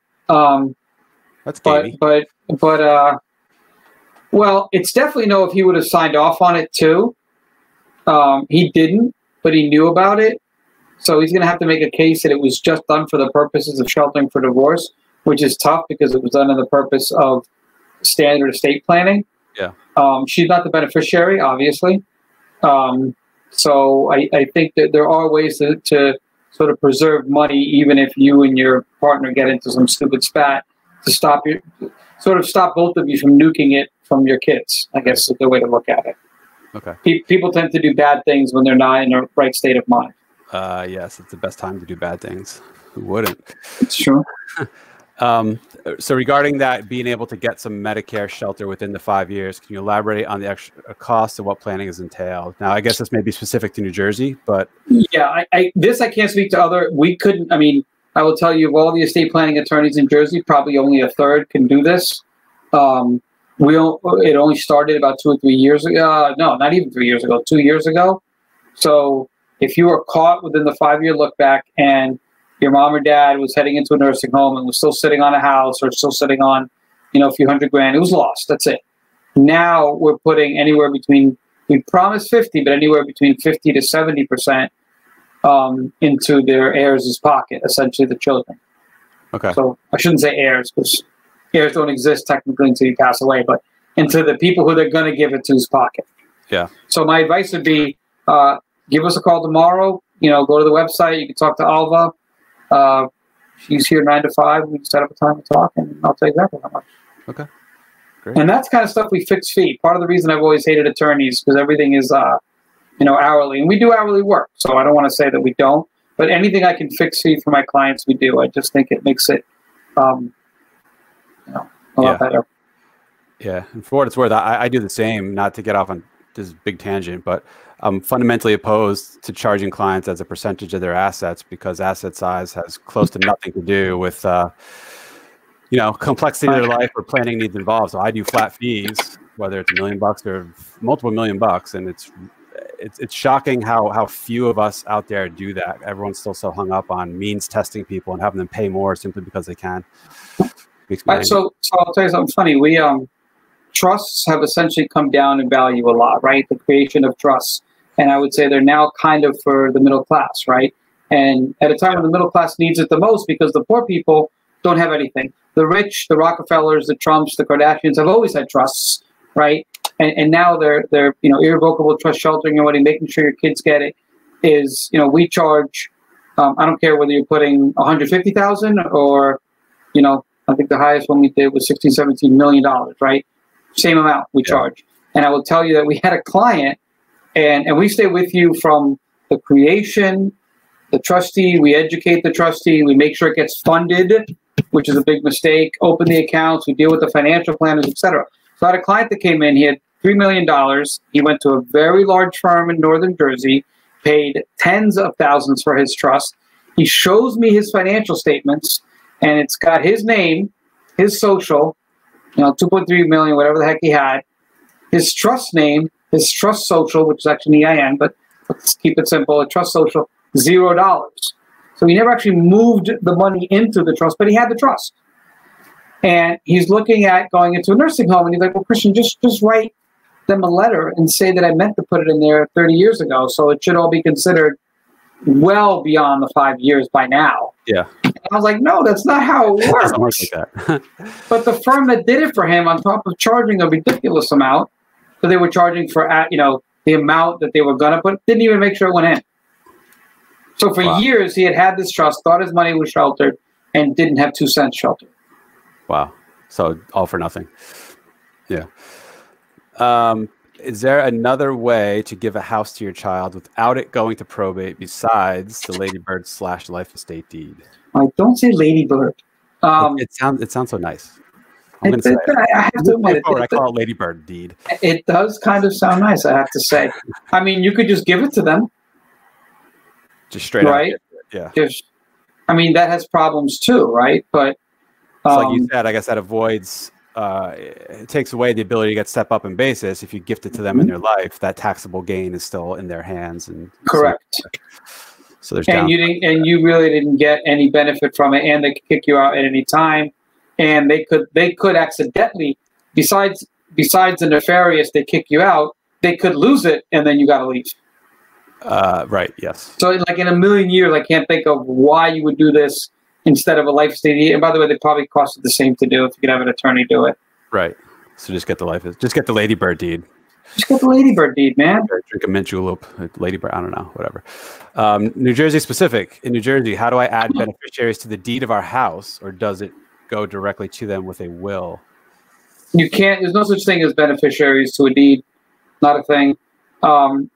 That's gamey. But well, it's definitely no if he would have signed off on it too. He didn't, but he knew about it. So he's going to have to make a case that it was just done for the purposes of sheltering for divorce, which is tough because it was done in the purpose of standard estate planning. Yeah. She's not the beneficiary, obviously. So I think that there are ways to sort of preserve money, even if you and your partner get into some stupid spat, to stop both of you from nuking it from your kids, I guess is the way to look at it. Okay. People tend to do bad things when they're not in the right state of mind. Yes, it's the best time to do bad things. Who wouldn't? It's true. So regarding that, being able to get some Medicare shelter within the 5 years, can you elaborate on the extra cost of what planning is entailed? Now, I guess this may be specific to New Jersey, but yeah, I can't speak to other. We couldn't. I mean, I will tell you, of all the estate planning attorneys in Jersey, probably only a third can do this. It only started about 2 or 3 years ago. No, not even 3 years ago. 2 years ago. So if you were caught within the 5-year look back and your mom or dad was heading into a nursing home and was still sitting on a house or still sitting on, a few $100,000, it was lost. That's it. Now we're putting anywhere between, we promised 50, but anywhere between 50 to 70% into their heirs' pocket, essentially the children. Okay. So I shouldn't say heirs because heirs don't exist technically until you pass away, but into the people who they're going to give it to's pocket. Yeah. So my advice would be, give us a call tomorrow. Go to the website. You can talk to Alva. She's here 9 to 5. We can set up a time to talk, and I'll tell you exactly how much. Okay. Great. And that's kind of stuff we fix fee. Part of the reason I've always hated attorneys because everything is, hourly, and we do hourly work. So I don't want to say that we don't, but anything I can fix fee for my clients, we do. I just think it makes it, a lot better. Yeah, and for what it's worth, I do the same. Not to get off on this big tangent, but I'm fundamentally opposed to charging clients as a percentage of their assets because asset size has close to nothing to do with, complexity of their life or planning needs involved. So I do flat fees, whether it's $1 million or multiple $1 million, and it's shocking how few of us out there do that. Everyone's still so hung up on means testing people and having them pay more simply because they can. So I'll tell you something funny. Trusts have essentially come down in value a lot, right? The creation of trusts. And I would say they're now kind of for the middle class, right? And at a time when the middle class needs it the most because the poor people don't have anything. The rich, the Rockefellers, the Trumps, the Kardashians have always had trusts, right? And now they're irrevocable trust sheltering and what making sure your kids get it is, we charge, I don't care whether you're putting 150,000 or, I think the highest one we did was $16-17 million, right? Same amount we charge. And I will tell you that we had a client and we stay with you from the creation, the trustee, we educate the trustee, we make sure it gets funded, which is a big mistake, open the accounts, we deal with the financial planners, etc. So I had a client that came in, he had $3 million. He went to a very large firm in Northern Jersey, paid tens of thousands for his trust. He shows me his financial statements and it's got his name, his social, 2.3 million, whatever the heck he had, his trust name, his trust social, which is actually an EIN, but let's keep it simple, a trust social, $0. So he never actually moved the money into the trust, but he had the trust. And he's looking at going into a nursing home, and he's like, well, Cristian, just write them a letter and say that I meant to put it in there 30 years ago, so it should all be considered well beyond the 5 years by now. Yeah. And I was like, no, that's not how it works. It doesn't work like that. But the firm that did it for him, on top of charging a ridiculous amount, so they were charging for the amount that they were going to put, didn't even make sure it went in. So for years, he had this trust, thought his money was sheltered, and didn't have 2 cents sheltered. Wow. So all for nothing. Yeah. Is there another way to give a house to your child without it going to probate besides the Ladybird / life estate deed? I don't say Ladybird. It sounds so nice. I'm going to say it. I have to admit I call it Ladybird deed. It does kind of sound nice, I have to say. I mean, you could just give it to them. Just straight right? Up. Yeah. That has problems too, right? But like you said, I guess that avoids, it takes away the ability to get step up in basis. If you gift it to them in their life, that taxable gain is still in their hands. And correct. So there's you really didn't get any benefit from it, and they could kick you out at any time, and they could accidentally, besides the nefarious, they kick you out, they could lose it, and then you got to leave. Right. Yes. So like in a million years, I can't think of why you would do this instead of a life estate deed. And by the way, they probably cost the same to do if you could have an attorney do it. Right. So just get the Ladybird deed. Just get the Ladybird deed, man. Or drink a mint julep, Ladybird. I don't know, whatever. New Jersey specific. In New Jersey, how do I add beneficiaries to the deed of our house, or does it go directly to them with a will? You can't. There's no such thing as beneficiaries to a deed. Not a thing.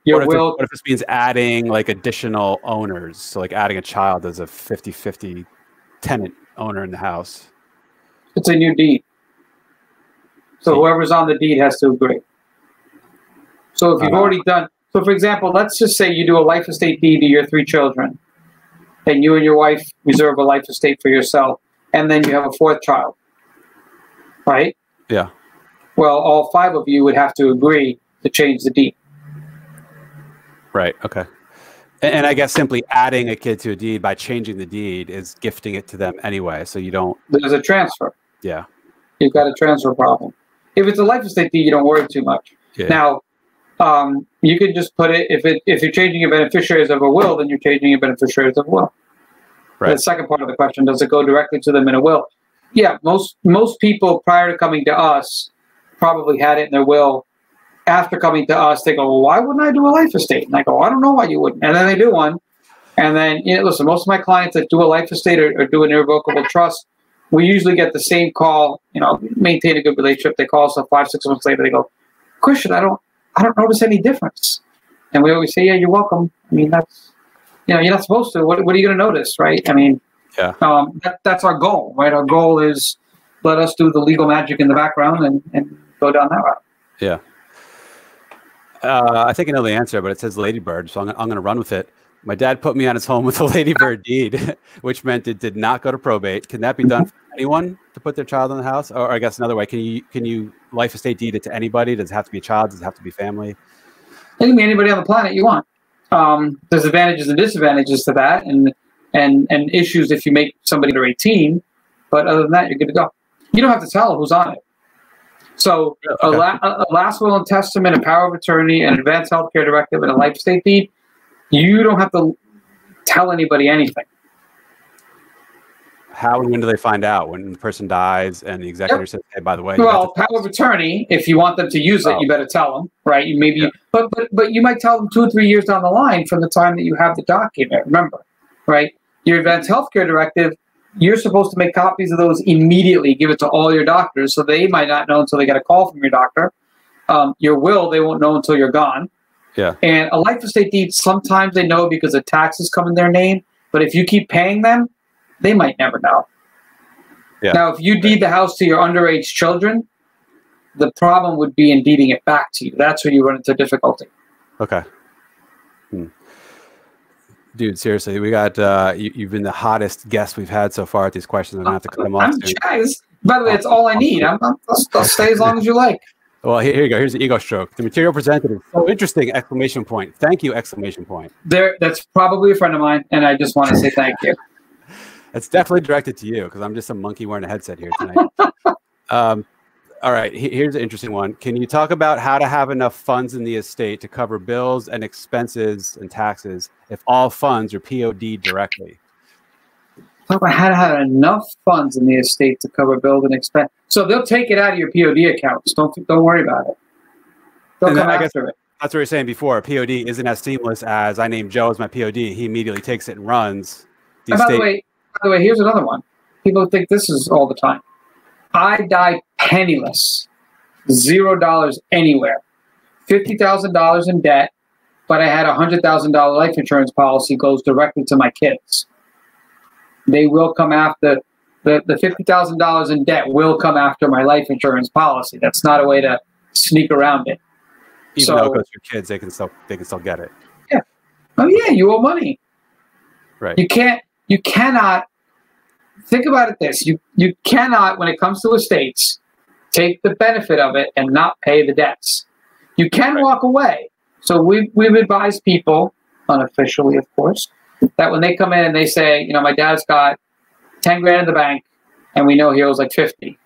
Your will. What if this means adding like additional owners? So like adding a child as a 50-50 tenant owner in the house. It's in your deed. So whoever's on the deed has to agree. So if you've already done, so for example, let's just say you do a life estate deed to your 3 children, and you and your wife reserve a life estate for yourself, and then you have a 4th child, right? Yeah. Well, all 5 of you would have to agree to change the deed. Right. Okay. And I guess simply adding a kid to a deed by changing the deed is gifting it to them anyway. So you don't. There's a transfer. Yeah. You've got a transfer problem. If it's a life estate deed, you don't worry too much. Yeah. Now, you can just put it, if you're changing your beneficiaries of a will, then you're changing your beneficiaries of a will. Right. The second part of the question, does it go directly to them in a will? Yeah, most people prior to coming to us probably had it in their will. After coming to us, they go, well, why wouldn't I do a life estate? And I go, I don't know why you wouldn't. And then they do one. And then, listen, most of my clients that do a life estate or do an irrevocable trust, we usually get the same call, maintain a good relationship. They call us up 5-6 months later. They go, Cristian, I don't notice any difference. And we always say, yeah, you're welcome. I mean, that's, you're not supposed to. What are you going to notice, right? I mean, yeah. That's our goal, right? Our goal is let us do the legal magic in the background and go down that route. Yeah. I think I know the answer, but it says ladybird, so I'm going to run with it. My dad put me on his home with a ladybird deed, which meant it did not go to probate. Can that be done for anyone to put their child in the house? Or I guess another way, can you life estate deed it to anybody? Does it have to be a child? Does it have to be family? It can be anybody on the planet you want. There's advantages and disadvantages to that, and issues if you make somebody under 18. But other than that, you're good to go. You don't have to tell who's on it. So a last will and testament, a power of attorney, an advanced healthcare directive, and a life estate deed, you don't have to tell anybody anything. How and when do they find out? When the person dies and the executor says, hey, by the way. Well, power of attorney, if you want them to use it, you better tell them, right? But you might tell them 2 or 3 years down the line from the time that you have the document, remember, right? Your advanced healthcare directive, you're supposed to make copies of those immediately, give it to all your doctors, so they might not know until they get a call from your doctor. Your will, they won't know until you're gone. Yeah. And a life estate deed, sometimes they know because the taxes come in their name, but if you keep paying them, they might never know. Yeah. Now, if you deed the house to your underage children, the problem would be in deeding it back to you. That's where you run into difficulty. Okay. Dude, seriously, we got you've been the hottest guest we've had so far at these questions. I'm gonna have to cut them off. By the way, it's all I need. I'll stay as long as you like. Well, here you go. Here's the ego stroke. The material presented is so interesting! Exclamation point. Thank you! Exclamation point. That's probably a friend of mine, and I just want to say thank you. It's definitely directed to you because I'm just a monkey wearing a headset here tonight. All right, here's an interesting one. Can you talk about how to have enough funds in the estate to cover bills and expenses and taxes if all funds are POD directly? Talk about how to have enough funds in the estate to cover bills and expense. So they'll take it out of your POD accounts. Don't worry about it. They'll come after it. That's what you were saying before. POD isn't as seamless as I name Joe as my POD. He immediately takes it and runs. And by the way, here's another one. People think this is all the time. I die penniless, $0 anywhere, $50,000 in debt, but I had a $100,000 life insurance policy goes directly to my kids. They will come after the $50,000 in debt will come after my life insurance policy. That's not a way to sneak around it. Even though it goes to your kids, they can still get it. Yeah. Oh yeah, you owe money. Right. You cannot. Think about it this. You cannot, when it comes to estates, take the benefit of it and not pay the debts. You can walk away. So we've advised people, unofficially of course, that when they come in and they say, my dad's got 10 grand in the bank and we know he owes like 50.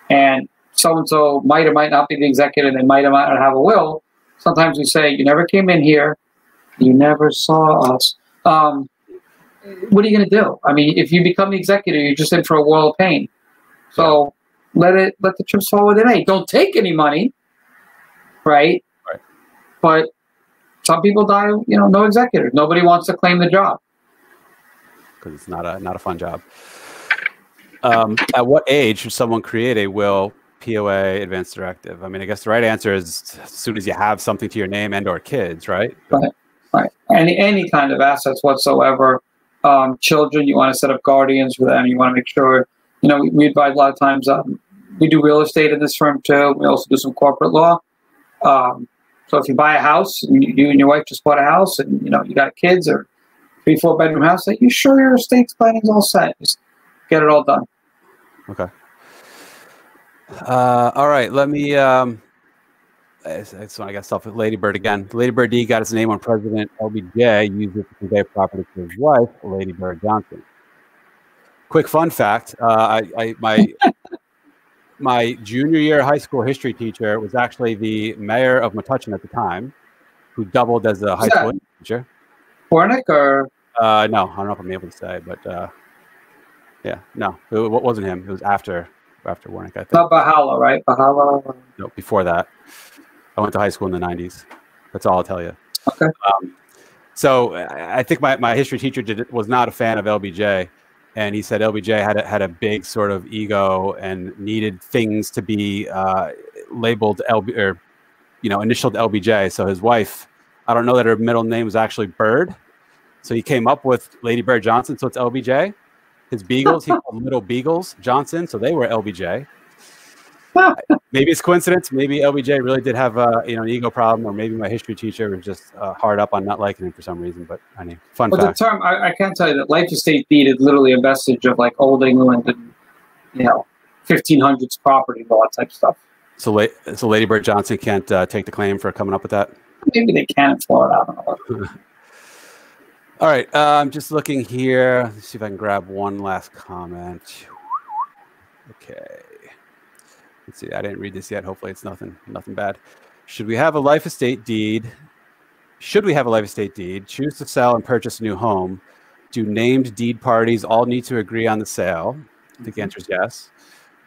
And so-and-so might or might not be the executor, they might or might not have a will. Sometimes we say, you never came in here, you never saw us. What are you going to do? I mean, if you become the executor, you're just in for a world of pain. So let the chips fall where they may. Don't take any money, right? But some people die, no executors. Nobody wants to claim the job because it's not a fun job. At what age should someone create a will, POA, advanced directive? I mean, I guess the right answer is as soon as you have something to your name and/or kids, right? Right. Any kind of assets whatsoever. Children, you want to set up guardians for them. You want to make sure we advise a lot of times. We do real estate in this firm too. We also do some corporate law. So if you buy a house, and you and your wife just bought a house, and you got kids, or 3-4 bedroom house, are you sure your estate planning's all set? Just get it all done. Okay. All right. Let me. So I got stuff with Ladybird again. Ladybird D got his name on President LBJ, used it to convey property to his wife, Ladybird Johnson. Quick fun fact: my junior year high school history teacher was actually the mayor of Metuchen at the time, who doubled as a high school teacher. Warnick or? No, I don't know if I'm able to say, but yeah, no, it wasn't him. It was after Warnick, I think. Not Bahala, right? Bahala. No, before that. I went to high school in the 90s. That's all I'll tell you. Okay. So I think my history teacher was not a fan of LBJ, and he said LBJ had a big sort of ego and needed things to be labeled initialed LBJ. So his wife, I don't know that her middle name was actually Bird, so he came up with Lady Bird Johnson, so it's LBJ. His beagles, he called Little Beagles Johnson, so they were LBJ. Maybe it's coincidence. Maybe LBJ really did have an ego problem, or maybe my history teacher was just hard up on not liking him for some reason. But fun fact. The term, I can't tell you that life estate deed is literally a vestige of like old England and 1500s property law type stuff. So Lady Bird Johnson can't take the claim for coming up with that. Maybe they can in Florida. I don't know. All right, I'm just looking here. Let's see if I can grab one last comment. Okay. Let's see. I didn't read this yet. Hopefully, it's nothing bad. Should we have a life estate deed? Should we have a life estate deed? Choose to sell and purchase a new home. Do named deed parties all need to agree on the sale? I think the answer is yes.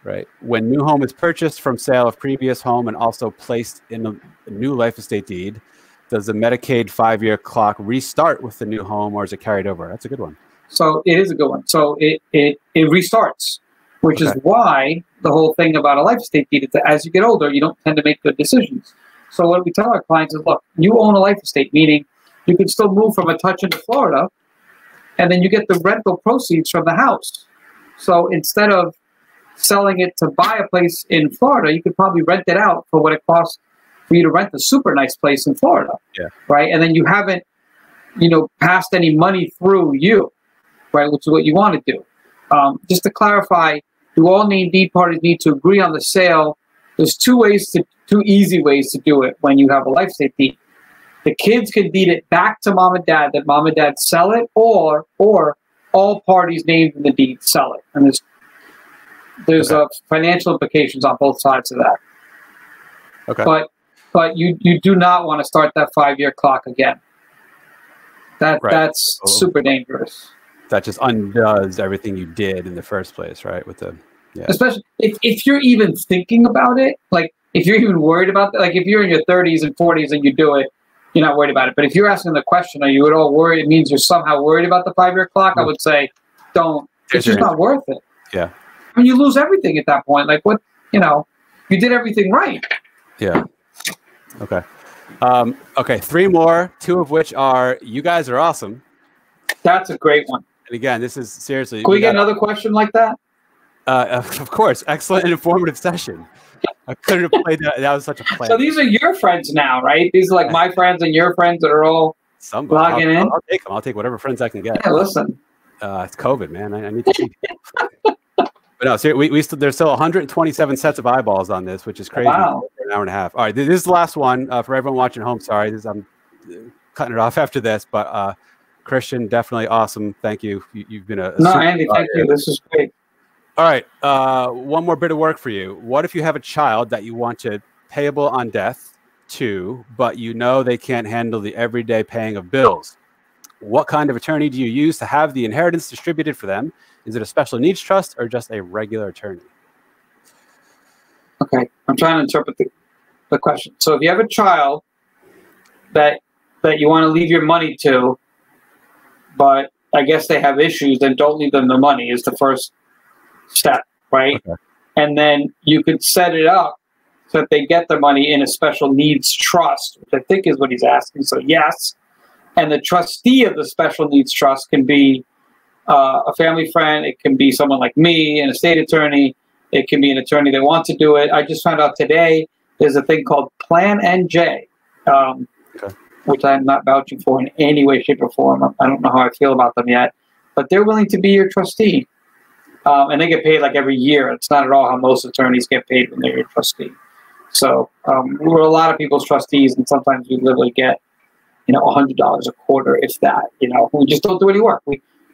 Right. When new home is purchased from sale of previous home and also placed in a new life estate deed, does the Medicaid 5-year clock restart with the new home, or is it carried over? That's a good one. So it is a good one. So it restarts, which is why the whole thing about a life estate deed is that as you get older, you don't tend to make good decisions. So what we tell our clients is, look, you own a life estate, meaning you can still move from Metuchen to Florida, and then you get the rental proceeds from the house. So instead of selling it to buy a place in Florida, you could probably rent it out for what it costs for you to rent a super nice place in Florida. Yeah. Right. And then you haven't, passed any money through you, right? Which is what you want to do. Just to clarify, do all named deed parties need to agree on the sale? There's two easy ways to do it when you have a life estate deed. The kids can deed it back to mom and dad, that mom and dad sell it, or all parties named in the deed sell it. And there's financial implications on both sides of that. Okay. But you do not want to start that 5-year clock again. That's super dangerous. That just undoes everything you did in the first place, right? Especially if you're even thinking about it, like if you're even worried about that, like if you're in your 30s and 40s and you do it, you're not worried about it. But if you're asking the question, are you at all worried? It means you're somehow worried about the 5-year clock. I would say, don't. It's just not worth it. Yeah. I mean, you lose everything at that point. Like what, you did everything right. Yeah. Okay. Okay. 3 more, 2 of which are, you guys are awesome. That's a great one. And again, this is seriously. Can we get another question like that? Of course. Excellent and informative session. I couldn't have played that. That was such a play. So these are your friends now, right? These are like my friends and your friends that are all logging in. I'll take them. I'll take whatever friends I can get. Yeah, listen. It's COVID, man. I need to see people. But no, seriously, there's still 127 sets of eyeballs on this, which is crazy. Wow. For an hour and a half. All right, this is the last one for everyone watching at home. Sorry, I'm cutting it off after this, but Cristian, definitely awesome. Thank you. You've been a Andy, thank you. This is great. All right, one more bit of work for you. What if you have a child that you want to payable on death to, but you know they can't handle the everyday paying of bills? What kind of attorney do you use to have the inheritance distributed for them? Is it a special needs trust or just a regular attorney? Okay, I'm trying to interpret the question. So if you have a child that you want to leave your money to, but I guess they have issues, then don't leave them the money is the first step, right? Okay. And then you could set it up so that they get the money in a special needs trust, which I think is what he's asking. So yes, and the trustee of the special needs trust can be a family friend. It can be someone like me, an estate attorney. It can be an attorney that wants to do it. I just found out today there's a thing called Plan NJ, which I'm not vouching for in any way, shape, or form. I don't know how I feel about them yet, but they're willing to be your trustee. And they get paid like every year. It's not at all how most attorneys get paid when they're your trustee. So we're a lot of people's trustees, and sometimes we literally get, $100 a quarter, if that. We just don't do any work.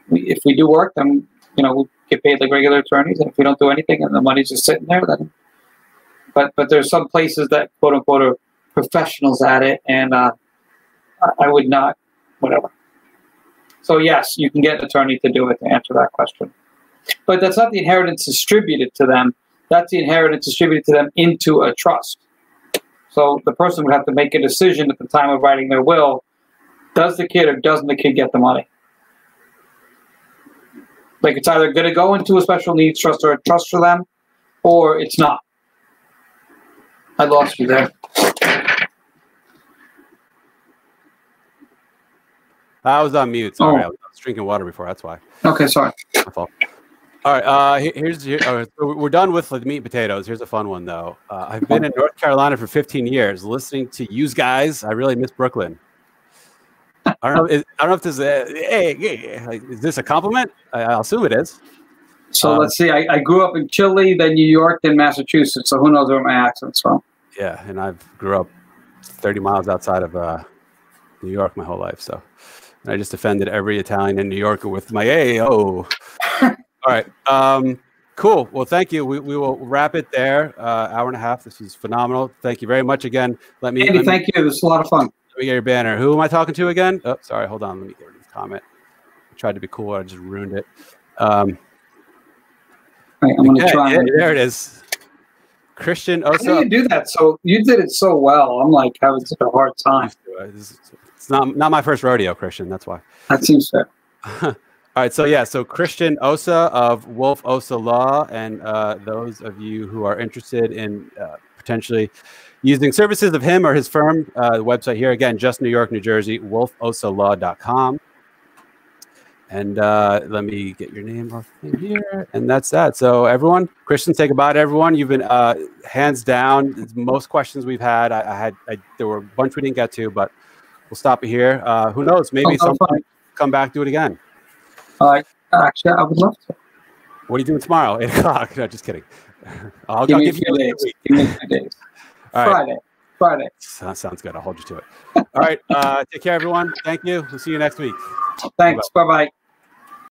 If we do work, then we get paid like regular attorneys, and if we don't do anything and the money's just sitting there, then. But there's some places that quote unquote are professionals at it, and I would not, whatever. So yes, you can get an attorney to do it to answer that question. But that's not the inheritance distributed to them. That's the inheritance distributed to them into a trust. So the person would have to make a decision at the time of writing their will. Does the kid or doesn't the kid get the money? Like, it's either going to go into a special needs trust or a trust for them, or it's not. I lost you there. I was on mute. Sorry, I was drinking water before. That's why. Okay, sorry. My fault. All right. So we're done with the meat and potatoes. Here's a fun one though. I've been in North Carolina for 15 years, listening to you guys. I really miss Brooklyn. I don't know if this is this a compliment? I'll assume it is. So let's see. I grew up in Chile, then New York, then Massachusetts. So who knows where my accent's from? Yeah, and I grew up 30 miles outside of New York my whole life. So I just offended every Italian in New York with my All right. Cool. Well, thank you. We will wrap it there. Hour and a half. This was phenomenal. Thank you very much again. Andy, thank you. This was a lot of fun. Let me get your banner. Who am I talking to again? Oh, sorry. Hold on. Let me get rid of the comment. I tried to be cool. I just ruined it. Right, I'm going to try. There it is. Cristian Ossa. How do you do that? So you did it so well. I'm like having such a hard time. It's not my first rodeo, Cristian. That's why. That seems fair. All right. So Cristian Ossa of Wolfe Ossa Law, and those of you who are interested in potentially using services of him or his firm, the website here again, just New York, New Jersey, wolfeossalaw.com. And let me get your name off here, and that's that. So everyone, Cristian, say goodbye to everyone. You've been hands down most questions we've had. There were a bunch we didn't get to, but we'll stop it here. Who knows? Maybe sometime come back, do it again. Actually, I would love to. What are you doing tomorrow? 8 o'clock. No, just kidding. I'll give you a days. Give me 2 days. Friday. Sounds good. I'll hold you to it. All right. Take care, everyone. Thank you. We'll see you next week. Thanks. Bye-bye.